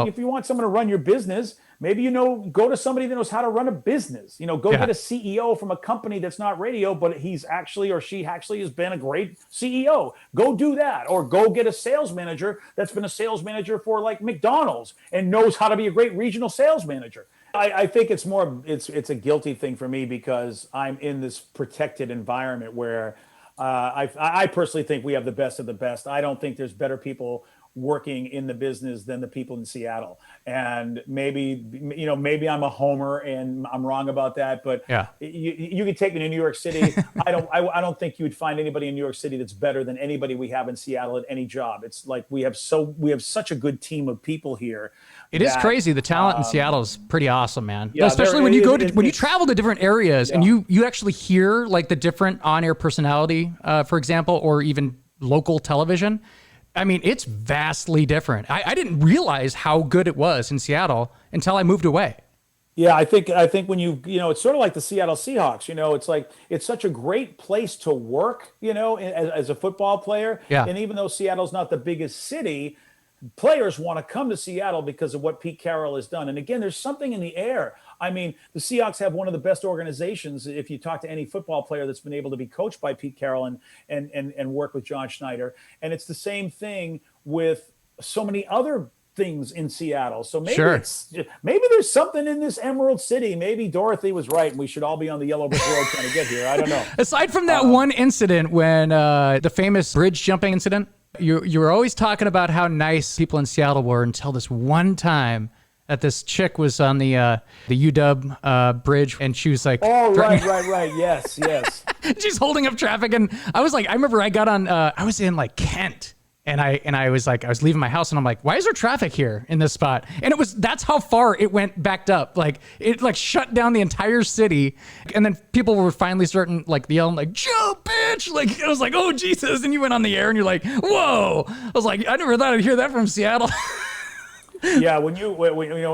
if you want someone to run your business, maybe, go to somebody that knows how to run a business. Go get a CEO from a company that's not radio, but he's actually, or she actually has been a great CEO. Go do that. Or go get a sales manager that's been a sales manager for like McDonald's and knows how to be a great regional sales manager. I think it's a guilty thing for me because I'm in this protected environment where I personally think we have the best of the best. I don't think there's better people working in the business than the people in Seattle. And maybe I'm a homer and I'm wrong about that, but you can take me to New York City. I don't think you would find anybody in New York City that's better than anybody we have in Seattle at any job. It's like we have such a good team of people here. It is crazy. The talent in Seattle is pretty awesome, man. Yeah, especially when you travel to different areas and you actually hear like the different on-air personality, for example, or even local television. I mean, it's vastly different. I didn't realize how good it was in Seattle until I moved away. Yeah, I think when it's sort of like the Seattle Seahawks. It's like it's such a great place to work. As a football player. Yeah. And even though Seattle's not the biggest city, players want to come to Seattle because of what Pete Carroll has done. And again, there's something in the air. I mean, the Seahawks have one of the best organizations. If you talk to any football player that's been able to be coached by Pete Carroll and work with John Schneider. And it's the same thing with so many other things in Seattle. So maybe Sure. maybe there's something in this Emerald City. Maybe Dorothy was right, and we should all be on the yellow brick road trying to get here. I don't know. Aside from that one incident when the famous bridge jumping incident, you were always talking about how nice people in Seattle were until this one time that this chick was on the UW bridge, and she was like, "Oh, right, yes." She's holding up traffic, and I was like, I remember I got on, I was in like Kent. And I was leaving my house, and I'm like, why is there traffic here in this spot? And that's how far it went backed up. Like it shut down the entire city. And then people were finally starting yelling like, Joe, bitch. Like, I was like, oh Jesus. And you went on the air and you're like, whoa. I was like, I never thought I'd hear that from Seattle. Yeah, when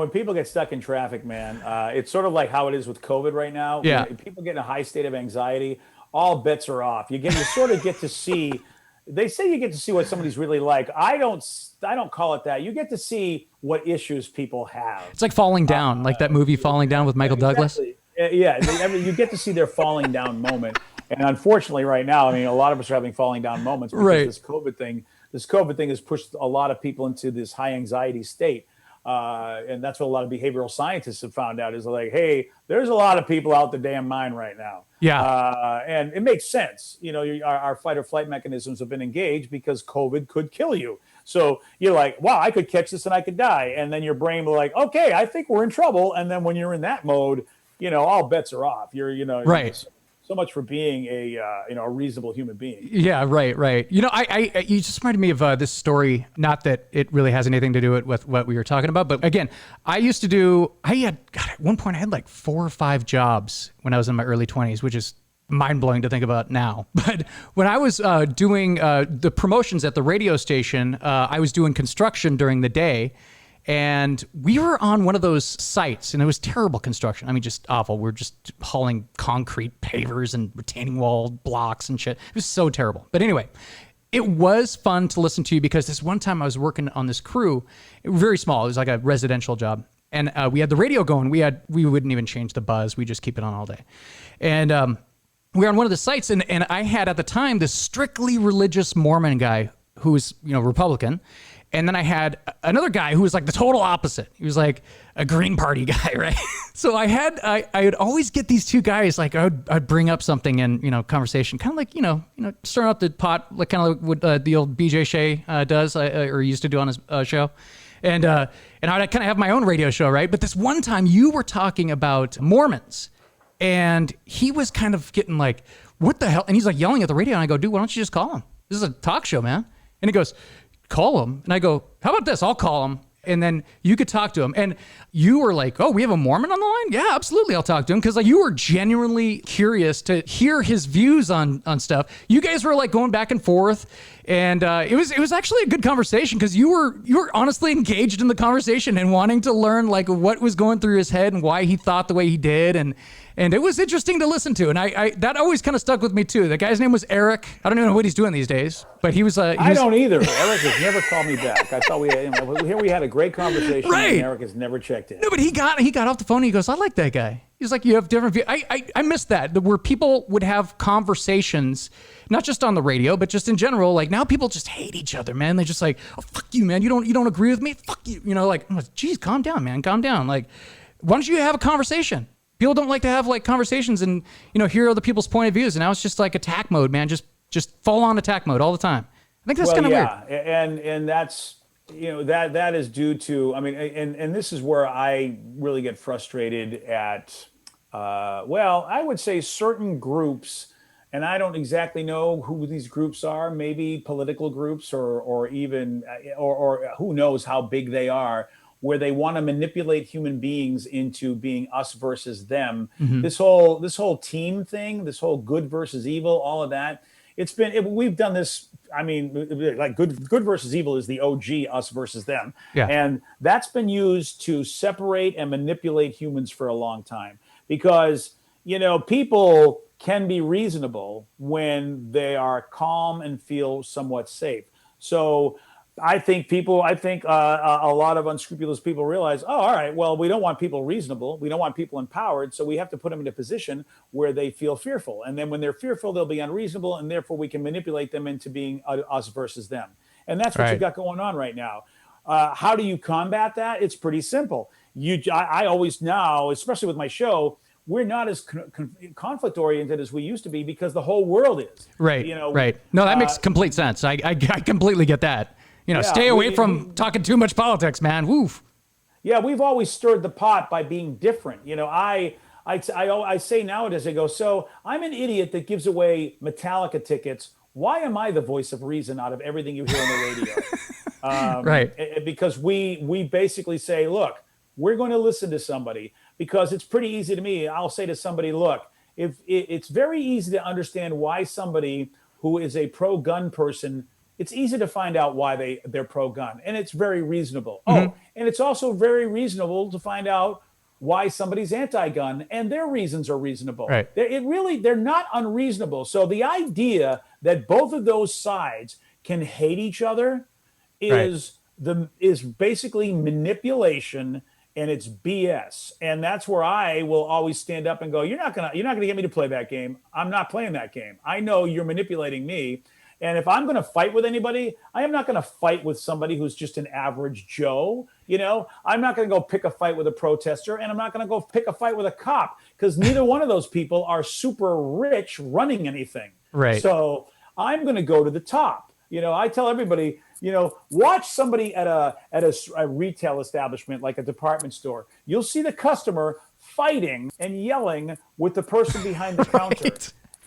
people get stuck in traffic, man, it's sort of like how it is with COVID right now. Yeah. People get in a high state of anxiety, all bets are off. You sort of get to see. They say you get to see what somebody's really like. I don't call it that. You get to see what issues people have. It's like Falling Down, like that movie Falling Down with Michael Douglas. Yeah, you get to see their falling down moment. And unfortunately, right now, I mean, a lot of us are having falling down moments because right. This COVID thing has pushed a lot of people into this high anxiety state. And that's what a lot of behavioral scientists have found out is like, hey, there's a lot of people out the damn mind right now. Yeah. And it makes sense. Our fight or flight mechanisms have been engaged because COVID could kill you. So you're like, wow, I could catch this and I could die. And then your brain will like, okay, I think we're in trouble. And then when you're in that mode, all bets are off. Right. So much for being a reasonable human being. Yeah, right. You just reminded me of this story. Not that it really has anything to do with what we were talking about, but again, at one point I had like 4 or 5 jobs when I was in my early 20s, which is mind blowing to think about now. But when I was doing the promotions at the radio station, I was doing construction during the day. And we were on one of those sites, and it was terrible construction. I mean, just awful. We're just hauling concrete pavers and retaining wall blocks and shit. It was so terrible. But anyway, it was fun to listen to because this one time I was working on this crew, very small. It was like a residential job. And we had the radio going. We wouldn't even change the buzz. We just keep it on all day. And we were on one of the sites, and I had at the time this strictly religious Mormon guy who was, Republican. And then I had another guy who was like the total opposite. He was like a Green Party guy, right? So I would always get these two guys, like I'd bring up something in, conversation, kind of like, stirring up the pot, like kind of like what the old BJ Shea does or used to do on his show. And I'd kind of have my own radio show, right? But this one time you were talking about Mormons, and he was kind of getting like, what the hell? And he's like yelling at the radio, and I go, dude, why don't you just call him? This is a talk show, man. And he goes, call him. And I go, how about this? I'll call him. And then you could talk to him. And you were like, oh, we have a Mormon on the line? Yeah, absolutely. I'll talk to him. Cause like you were genuinely curious to hear his views on stuff. You guys were like going back and forth. And it was actually a good conversation because you were honestly engaged in the conversation and wanting to learn like what was going through his head and why he thought the way he did. And it was interesting to listen to. And I that always kind of stuck with me too. The guy's name was Eric. I don't even know what he's doing these days, but he was. I don't either. Eric has never called me back. I thought we had a great conversation. Right. And Eric has never checked in. No, but he got off the phone and he goes, I like that guy. He's like, you have different views. I miss that, where people would have conversations, not just on the radio, but just in general. Like now people just hate each other, man. They're just like, oh, fuck you, man. You don't agree with me? Fuck you. Like, geez, calm down, man. Calm down. Like, why don't you have a conversation? People don't like to have like conversations and, hear other people's point of views. And now it's just like attack mode, man. Just full on attack mode all the time. I think that's kind of weird. And that's, that is due to, I mean, and this is where I really get frustrated at, I would say certain groups, and I don't exactly know who these groups are, maybe political groups or even, or who knows how big they are, where they want to manipulate human beings into being us versus them. Mm-hmm. This whole team thing, this whole good versus evil, all of that. We've done this. I mean, like good versus evil is the OG us versus them. Yeah. And that's been used to separate and manipulate humans for a long time because, people can be reasonable when they are calm and feel somewhat safe. So I think a lot of unscrupulous people realize, oh, all right, well, we don't want people reasonable. We don't want people empowered. So we have to put them in a position where they feel fearful. And then when they're fearful, they'll be unreasonable. And therefore we can manipulate them into being us versus them. And that's what you've got going on right now. How do you combat that? It's pretty simple. I always now, especially with my show, we're not as conflict oriented as we used to be because the whole world is. Right. Right. No, that makes complete sense. I completely get that. Stay away from talking too much politics, man. Woof. Yeah, we've always stirred the pot by being different. I say nowadays, I go, so I'm an idiot that gives away Metallica tickets. Why am I the voice of reason out of everything you hear on the radio? Right. Because we basically say, look, we're going to listen to somebody because it's pretty easy to me. I'll say to somebody, look, if it's very easy to understand why somebody who is a pro-gun person, it's easy to find out why they're pro-gun, and it's very reasonable. Mm-hmm. Oh, and it's also very reasonable to find out why somebody's anti-gun, and their reasons are reasonable. Right. They're not unreasonable. So the idea that both of those sides can hate each other is basically manipulation, and it's BS. And that's where I will always stand up and go, you're not gonna get me to play that game. I'm not playing that game. I know you're manipulating me. And if I'm going to fight with anybody, I am not going to fight with somebody who's just an average Joe. I'm not going to go pick a fight with a protester, and I'm not going to go pick a fight with a cop because neither one of those people are super rich running anything. Right. So I'm going to go to the top. I tell everybody, watch somebody at a retail establishment like a department store. You'll see the customer fighting and yelling with the person behind the counter,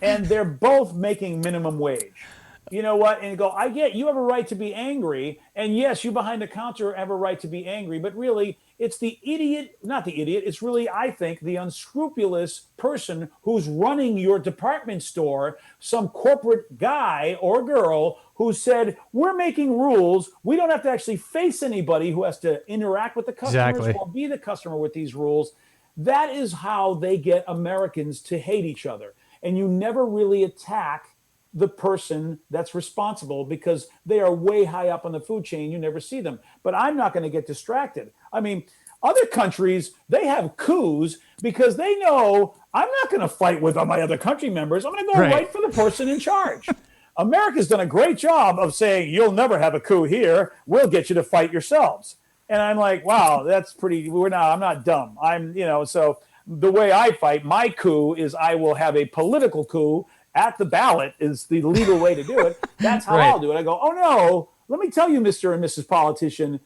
and they're both making minimum wage. You know what? And go, I get you have a right to be angry. And yes, you behind the counter have a right to be angry. But really, it's the idiot, not the idiot. It's really, I think, the unscrupulous person who's running your department store, some corporate guy or girl who said, we're making rules. We don't have to actually face anybody who has to interact with the customers or be the customer with these rules. That is how they get Americans to hate each other. And you never really attack the person that's responsible because they are way high up on the food chain. You never see them. But I'm not going to get distracted. I mean, other countries, they have coups because they know I'm not going to fight with my other country members. I'm going to go right for the person in charge. America's done a great job of saying, you'll never have a coup here. We'll get you to fight yourselves. And I'm like, wow, that's pretty, I'm not dumb. So the way I fight, my coup is I will have a political coup at the ballot is the legal way to do it. That's how I'll do it. I go, oh no, let me tell you, Mr. and Mrs. Politician,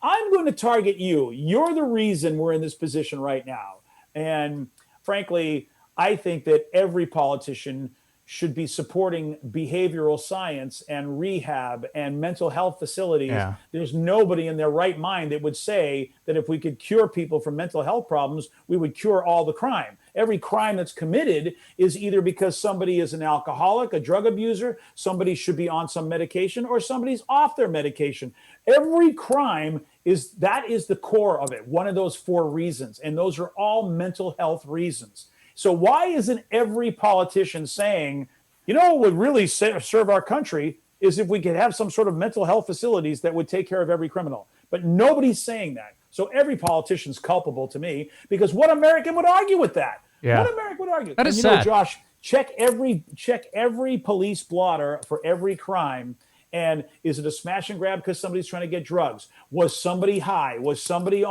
I'm going to target you. You're the reason we're in this position right now. And frankly, I think that every politician should be supporting behavioral science and rehab and mental health facilities. Yeah. There's nobody in their right mind that would say that if we could cure people from mental health problems, we would cure all the crime. Every crime that's committed is either because somebody is an alcoholic, a drug abuser, somebody should be on some medication, or somebody's off their medication. Every crime is the core of it, one of those 4 reasons. And those are all mental health reasons. So why isn't every politician saying, what would really serve our country is if we could have some sort of mental health facilities that would take care of every criminal? But nobody's saying that. So every politician's culpable to me because what American would argue with that? Yeah. What American would argue? That is sad. Josh, check every police blotter for every crime. And is it a smash and grab because somebody's trying to get drugs? Was somebody high? Was somebody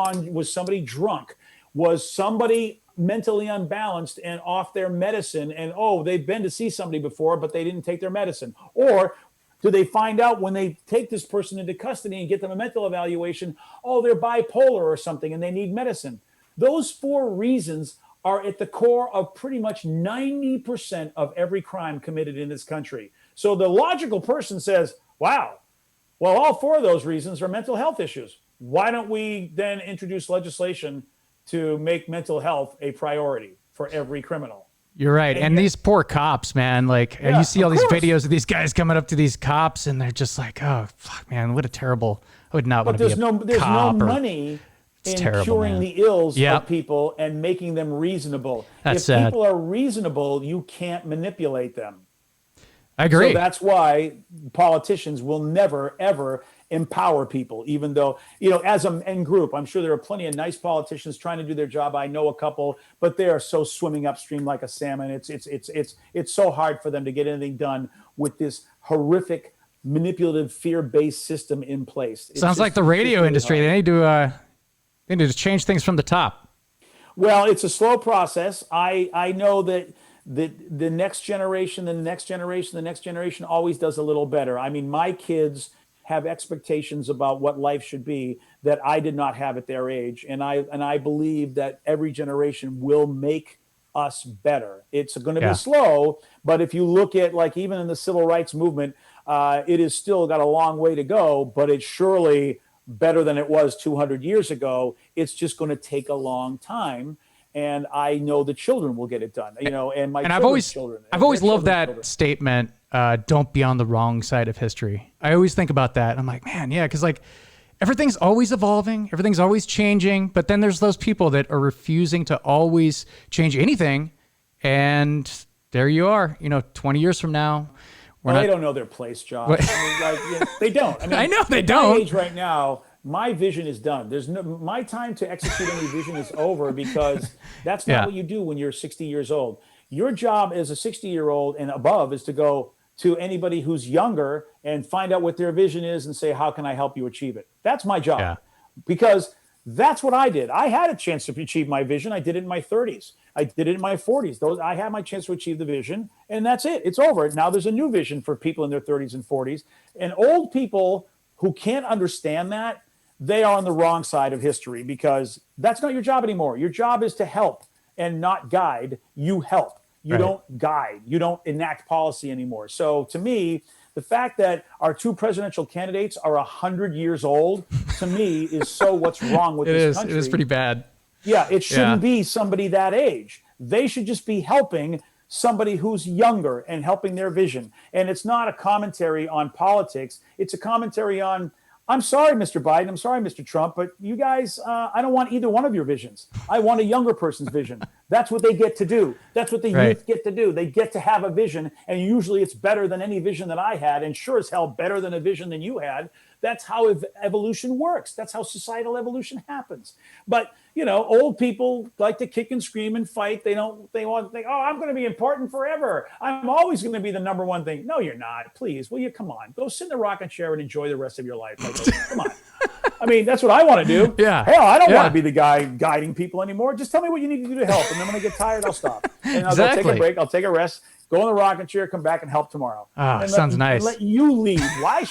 drunk? Was somebody mentally unbalanced and off their medicine and they've been to see somebody before but they didn't take their medicine? Or do they find out when they take this person into custody and get them a mental evaluation, they're bipolar or something and they need medicine? Those 4 reasons are at the core of pretty much 90% of every crime committed in this country. So the logical person says, wow, well, all 4 of those reasons are mental health issues. Why don't we then introduce legislation to make mental health a priority for every criminal? You're right. And these poor cops, man, you see all these videos of these guys coming up to these cops and they're just like, oh, fuck, man, what a terrible, I would not want to be a cop. There's no money in curing the ills of people and making them reasonable. That's if people are reasonable, you can't manipulate them. I agree. So that's why politicians will never, ever empower people, even though, as an end group, I'm sure there are plenty of nice politicians trying to do their job. I know a couple, but they are so swimming upstream like a salmon. It's so hard for them to get anything done with this horrific manipulative, fear-based system in place. Sounds like the radio industry. They need to change things from the top. Well, it's a slow process. I know that the next generation, the next generation, the next generation always does a little better. I mean, my kids have expectations about what life should be that I did not have at their age. And I believe that every generation will make us better. It's going to be slow, but if you look at, like, even in the civil rights movement, it has still got a long way to go, but it's surely better than it was 200 years ago. It's just going to take a long time. And I know the children will get it done, and I've always loved that statement. Don't be on the wrong side of history. I always think about that. I'm like, man, yeah. Cause like everything's always evolving. Everything's always changing. But then there's those people that are refusing to always change anything. And there you are, 20 years from now. They don't know their place, Josh. They don't. I mean, I know they at don't. my age right now, my vision is done. My time to execute any vision is over, because that's not what you do when you're 60 years old. Your job as a 60-year-old and above is to go to anybody who's younger and find out what their vision is and say, how can I help you achieve it? That's my job, because that's what I did. I had a chance to achieve my vision. I did it in my 30s. I did it in my 40s. I had my chance to achieve the vision, and that's it. It's over. Now there's a new vision for people in their 30s and 40s. And old people who can't understand that, they are on the wrong side of history, because that's not your job anymore. Your job is to help and not guide. You help. You don't guide. You don't enact policy anymore. So to me, the fact that our two presidential candidates are 100 years old, to me, is so what's wrong with this country. It is pretty bad. Yeah, it shouldn't be somebody that age. They should just be helping somebody who's younger and helping their vision. And it's not a commentary on politics. It's a commentary on, I'm sorry, Mr. Biden. I'm sorry, Mr. Trump, but you guys, I don't want either one of your visions. I want a younger person's vision. That's what they get to do. That's what the youth get to do. They get to have a vision, and usually it's better than any vision that I had, and sure as hell better than a vision than you had. That's how evolution works. That's how societal evolution happens. But, old people like to kick and scream and fight. They want to think, oh, I'm going to be important forever. I'm always going to be the number one thing. No, you're not. Please, will you come on? Go sit in the rocking chair and enjoy the rest of your life. Come on. I mean, that's what I want to do. Yeah. Hell, I don't want to be the guy guiding people anymore. Just tell me what you need to do to help. And then when I get tired, I'll stop. And I'll go take a break. I'll take a rest. Go in the rocking chair, come back and help tomorrow. Sounds nice. And let you lead. Why?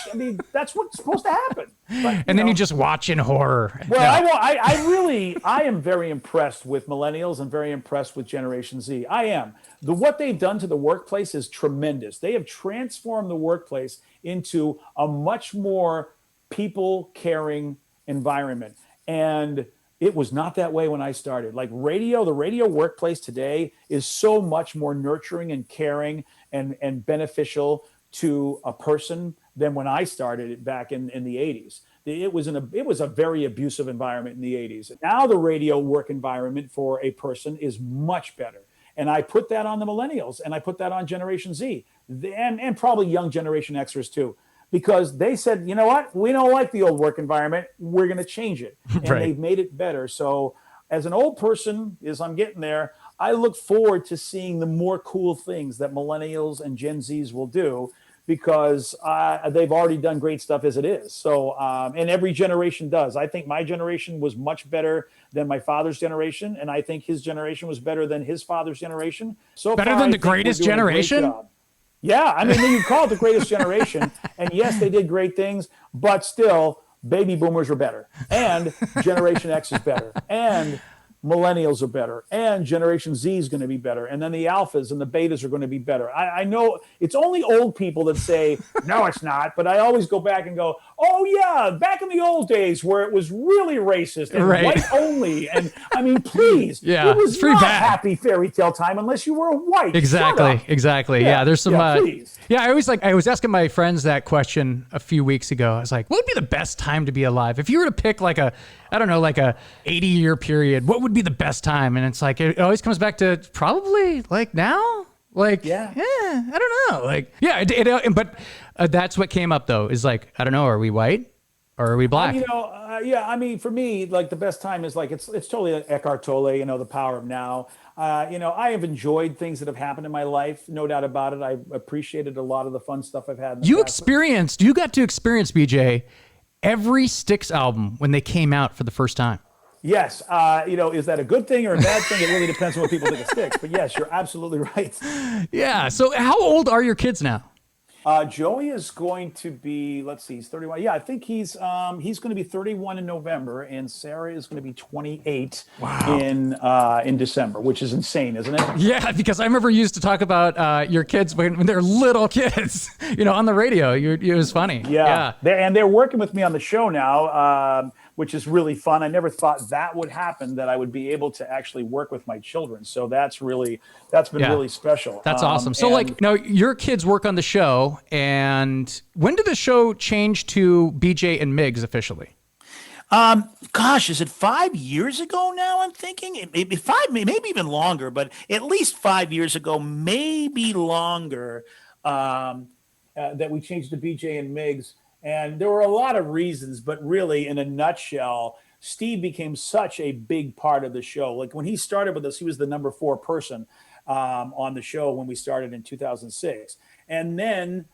That's what's supposed to happen. But, then you just watch in horror. Well, I am very impressed with millennials and very impressed with Generation Z. I am. What they've done to the workplace is tremendous. They have transformed the workplace into a much more people-caring environment. And it was not that way when I started. Like the radio workplace today is so much more nurturing and caring and beneficial to a person than when I started it back in the 80s. It was a very abusive environment in the 80s. Now the radio work environment for a person is much better. And I put that on the millennials, and I put that on Generation Z, and probably young Generation Xers too. Because they said, you know what, we don't like the old work environment. We're going to change it. And they've made it better. So as an old person, as I'm getting there, I look forward to seeing the more cool things that millennials and Gen Zs will do, because they've already done great stuff as it is. So, and every generation does. I think my generation was much better than my father's generation. And I think his generation was better than his father's generation. So better than the greatest generation? Yeah, I mean, you call it the greatest generation, and yes, they did great things, but still, baby boomers are better, and Generation X is better, and millennials are better, and Generation Z is going to be better, and then the alphas and the betas are going to be better. I know it's only old people that say, no, it's not, but I always go back and go, oh, yeah, back in the old days where it was really racist and white only, and I mean, please, it was not happy fairy tale time unless you were white. Exactly. Yeah, there's some, I was asking my friends that question a few weeks ago. I was like, what would be the best time to be alive? If you were to pick like a 80-year period, what would be the best time? And it's like, it always comes back to probably like now. Like, I don't know. Like, but that's what came up though, is like, I don't know. Are we white? or are we black? Yeah. I mean, for me, like the best time is like it's totally like Eckhart Tolle. The power of now. I have enjoyed things that have happened in my life, no doubt about it. I've appreciated a lot of the fun stuff I've had in the past. You got to experience, BJ, every Styx album when they came out for the first time. Yes. Is that a good thing or a bad thing? It really depends on what people think of Styx. But yes, you're absolutely right. Yeah. So how old are your kids now? Joey is going to be, let's see, he's 31. Yeah, I think he's going to be 31 in November, and Sarah is going to be 28 in December, which is insane, isn't it? Yeah, because I remember you used to talk about your kids when they're little kids, on the radio. It was funny. Yeah. They're working with me on the show now, which is really fun. I never thought that would happen, that I would be able to actually work with my children. So that's been really special. That's awesome. So now your kids work on the show, and when did the show change to BJ and Migs officially? Gosh, is it 5 years ago now? I'm thinking maybe maybe even longer, but at least 5 years ago, maybe longer, that we changed to BJ and Migs. And there were a lot of reasons, but really, in a nutshell, Steve became such a big part of the show. Like when he started with us, he was the number 4 person on the show when we started in 2006. And then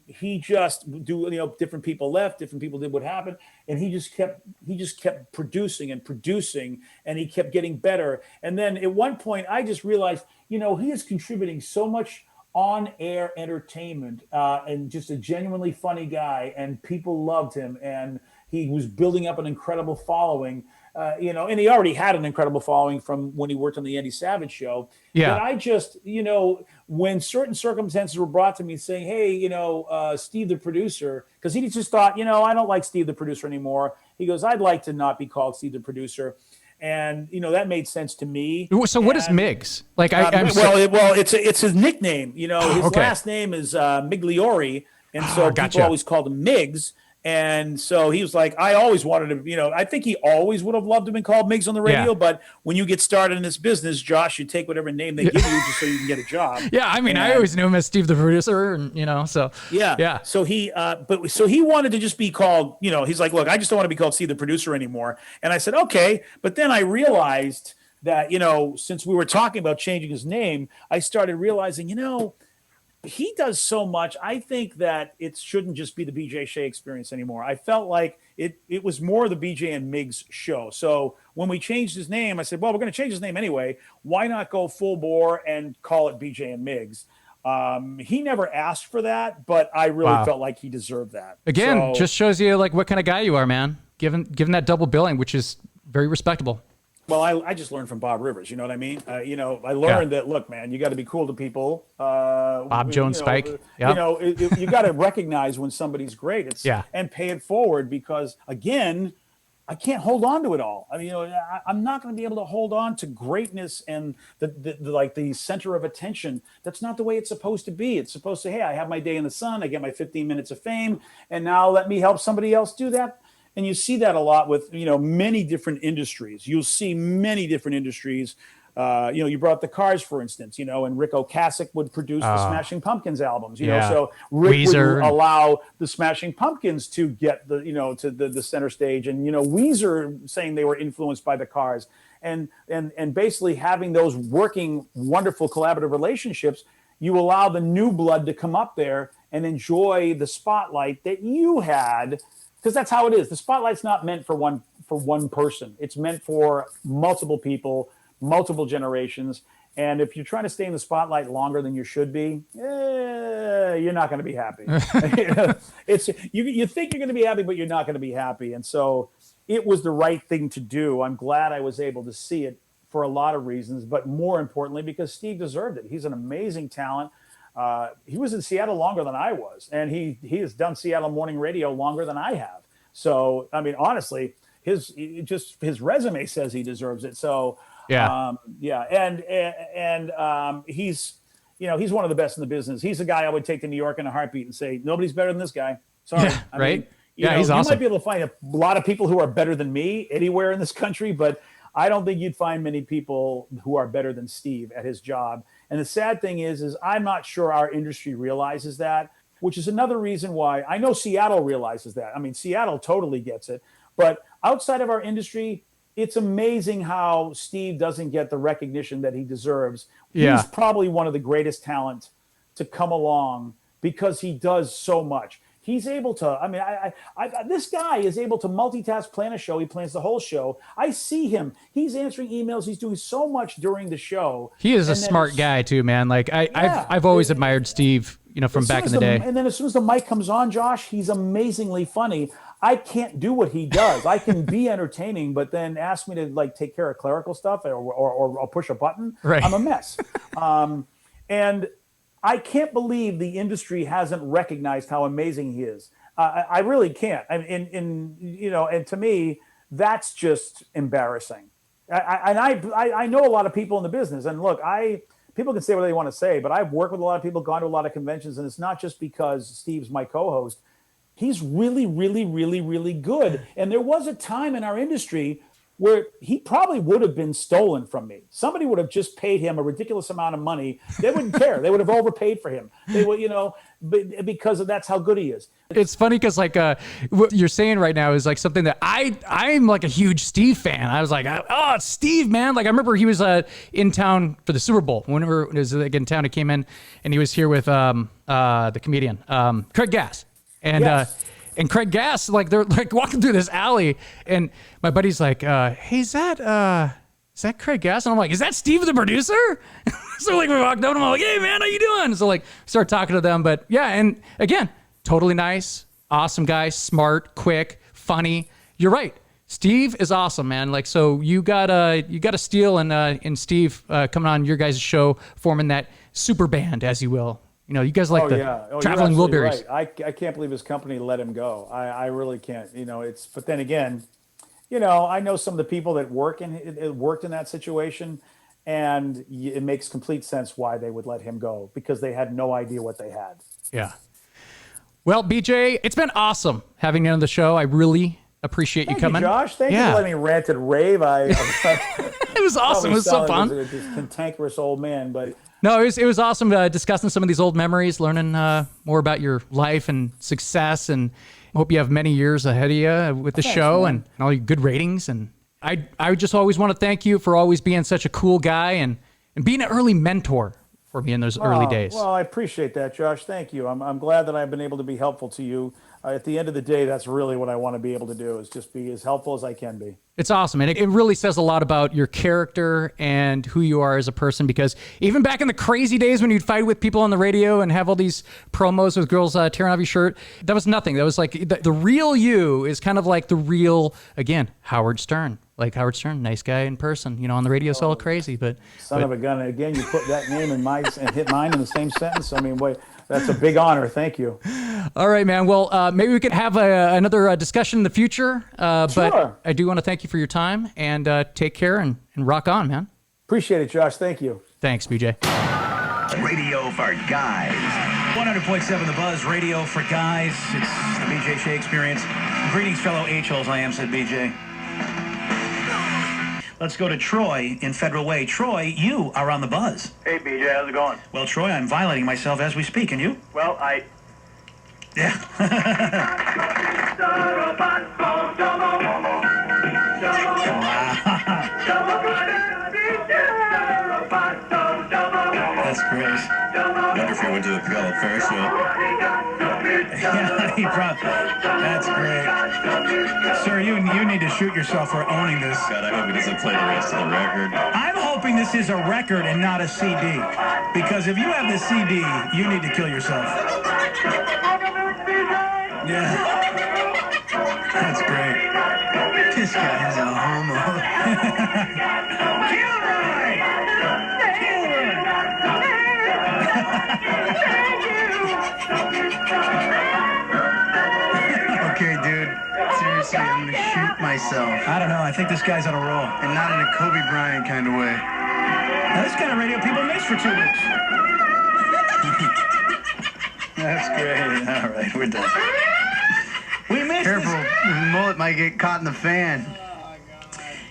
he different people left, different people did what happened, and he just kept producing, and he kept getting better. And then at one point, I just realized, he is contributing so much on-air entertainment, and just a genuinely funny guy, and people loved him, and he was building up an incredible following, and he already had an incredible following from when he worked on the Andy Savage show. Yeah. But I just, when certain circumstances were brought to me saying, hey, Steve the producer, because he just thought, I don't like Steve the producer anymore. He goes, I'd like to not be called Steve the producer. And that made sense to me. So what is Migs? Like it's his nickname. His last name is Migliori, and so people always called him Migs. And so he was like, I always wanted to, I think he always would have loved to have been called Migs on the radio. Yeah. But when you get started in this business, Josh, you take whatever name they give you just so you can get a job. Yeah, I mean, I always knew him as Steve the producer, and so yeah. So he, so he wanted to just be called, he's like, look, I just don't want to be called Steve the producer anymore. And I said, okay. But then I realized that, since we were talking about changing his name, I started realizing, he does so much. I think that it shouldn't just be the BJ Shea experience anymore. I felt like it was more the BJ and Migs show. So when we changed his name, I said, well, we're going to change his name anyway. Why not go full bore and call it BJ and Migs? He never asked for that, but I really felt like he deserved that. Again, just shows you like what kind of guy you are, man. Given that double billing, which is very respectable. Well, I just learned from Bob Rivers. You know what I mean? I learned that, look, man, you got to be cool to people. Bob Jones Spike. Yep. You got to recognize when somebody's great. And pay it forward, because, again, I can't hold on to it all. I mean, I'm not going to be able to hold on to greatness and the center of attention. That's not the way it's supposed to be. It's supposed to, hey, I have my day in the sun. I get my 15 minutes of fame, and now let me help somebody else do that. And you see that a lot with, many different industries. You'll see many different industries. You brought up the Cars, for instance, and Rick Ocasek would produce the Smashing Pumpkins albums, so Rick would allow the Smashing Pumpkins to get to the center stage, and, Weezer saying they were influenced by the Cars, and basically having those working wonderful collaborative relationships. You allow the new blood to come up there and enjoy the spotlight that you had. Because that's how it is. The spotlight's not meant for one person. It's meant for multiple people, multiple generations. And if you're trying to stay in the spotlight longer than you should be, you're not going to be happy. You think you're going to be happy, but you're not going to be happy. And so it was the right thing to do. I'm glad I was able to see it for a lot of reasons, but more importantly, because Steve deserved it. He's an amazing talent. He was in Seattle longer than I was, and he has done Seattle morning radio longer than I have. So, I mean, honestly, his resume says he deserves it. So, and he's one of the best in the business. He's a guy I would take to New York in a heartbeat and say, nobody's better than this guy. Sorry. Yeah, right? He's awesome. You might be able to find a lot of people who are better than me anywhere in this country, but I don't think you'd find many people who are better than Steve at his job. And the sad thing is I'm not sure our industry realizes that. which is another reason why I know Seattle realizes that. I mean, Seattle totally gets it. But outside of our industry, it's amazing how Steve doesn't get the recognition that he deserves. Yeah. He's probably one of the greatest talent to come along because he does so much. He's able to, I mean, this guy is able to multitask, plan a show. He plans the whole show. I see him. He's answering emails. He's doing so much during the show. He is a smart guy too, man. Like I've always admired Steve, from back in the day. And then as soon as the mic comes on, Josh, he's amazingly funny. I can't do what he does. I can be entertaining, but then ask me to like take care of clerical stuff or push a button. Right. I'm a mess. And I can't believe the industry hasn't recognized how amazing he is. I really can't. And to me, that's just embarrassing. I know a lot of people in the business, and look, people can say what they want to say, but I've worked with a lot of people, gone to a lot of conventions, and it's not just because Steve's my co-host. He's really, really, really, really good. And there was a time in our industry where he probably would have been stolen from me. Somebody would have just paid him a ridiculous amount of money. They wouldn't care. They would have overpaid for him. They would, because that's how good he is. It's funny because like what you're saying right now is like something that I'm like a huge Steve fan. I was like, oh, it's Steve, man. Like I remember he was in town for the Super Bowl. Whenever it was like in town, he came in and he was here with the comedian Craig Gass. And Yes. And Craig Gass, like they're like walking through this alley, and my buddy's like, "Hey, is that Craig Gass?" And I'm like, "Is that Steve the producer?" So like we walked up, and I'm like, "Hey man, how you doing?" So like start talking to them, but yeah, and again, totally nice, awesome guy, smart, quick, funny. You're right. Steve is awesome, man. Like so, you got a steal in Steve coming on your guys' show, forming that super band, as you will. You guys like Traveling Wilburys. Right. I can't believe his company let him go. I really can't. But then again, I know some of the people that worked in that situation, and it makes complete sense why they would let him go because they had no idea what they had. Yeah. Well, BJ, it's been awesome having you on the show. I really appreciate you coming. Josh. Thank you for letting me rant and rave. It was awesome. It was so fun. This cantankerous old man, but. No, it was awesome discussing some of these old memories, learning more about your life and success, and I hope you have many years ahead of you with the show and all your good ratings. And I just always want to thank you for always being such a cool guy and being an early mentor for me in those early days. Well, I appreciate that, Josh. Thank you. I'm glad that I've been able to be helpful to you. At the end of the day, that's really what I want to be able to do is just be as helpful as I can be. It's awesome. And it really says a lot about your character and who you are as a person, because even back in the crazy days when you'd fight with people on the radio and have all these promos with girls tearing off your shirt, that was nothing. That was like the real you is kind of like the real, again, Howard Stern. Like Howard Stern, nice guy in person. On the radio it's all crazy, but son of a gun. And again, you put that name in mine and hit mine in the same sentence. I mean, wait, that's a big honor. Thank you. All right, man. Well, maybe we could have another discussion in the future. Sure. But I do want to thank you for your time and take care and rock on, man. Appreciate it, Josh. Thank you. Thanks, BJ. Radio for guys. 100.7 The Buzz, radio for guys. It's the BJ Shea experience. Greetings, fellow H-holes. I am, said BJ. Let's go to Troy in Federal Way. Troy, you are on the Buzz. Hey, BJ, how's it going? Well, Troy, I'm violating myself as we speak, and you? Well, Yeah. That's great. Wonder if he went to the Pagella Fair show. Yeah, that's great. Sir, you need to shoot yourself for owning this. God, I hope he doesn't play the rest of the record. I'm hoping this is a record and not a CD. Because if you have the CD, you need to kill yourself. Yeah. That's great. This guy is a homo. Okay, dude. Seriously, I'm gonna shoot myself. I don't know. I think this guy's on a roll. And not in a Kobe Bryant kind of way. Now, this kind of radio people miss for 2 weeks. That's great. All right, we're done. We missed Careful, his mullet might get caught in the fan.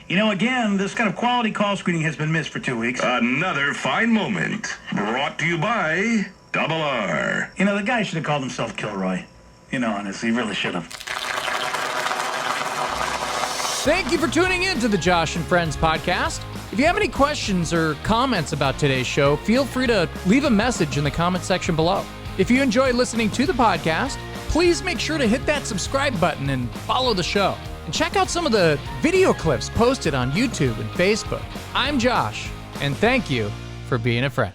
Again, this kind of quality call screening has been missed for 2 weeks. Another fine moment brought to you by Double R. You know, the guy should have called himself Kilroy. You know, honestly, he really should have. Thank you for tuning in to the Josh and Friends podcast. If you have any questions or comments about today's show, feel free to leave a message in the comment section below. If you enjoy listening to the podcast, please make sure to hit that subscribe button and follow the show. And check out some of the video clips posted on YouTube and Facebook. I'm Josh, and thank you for being a friend.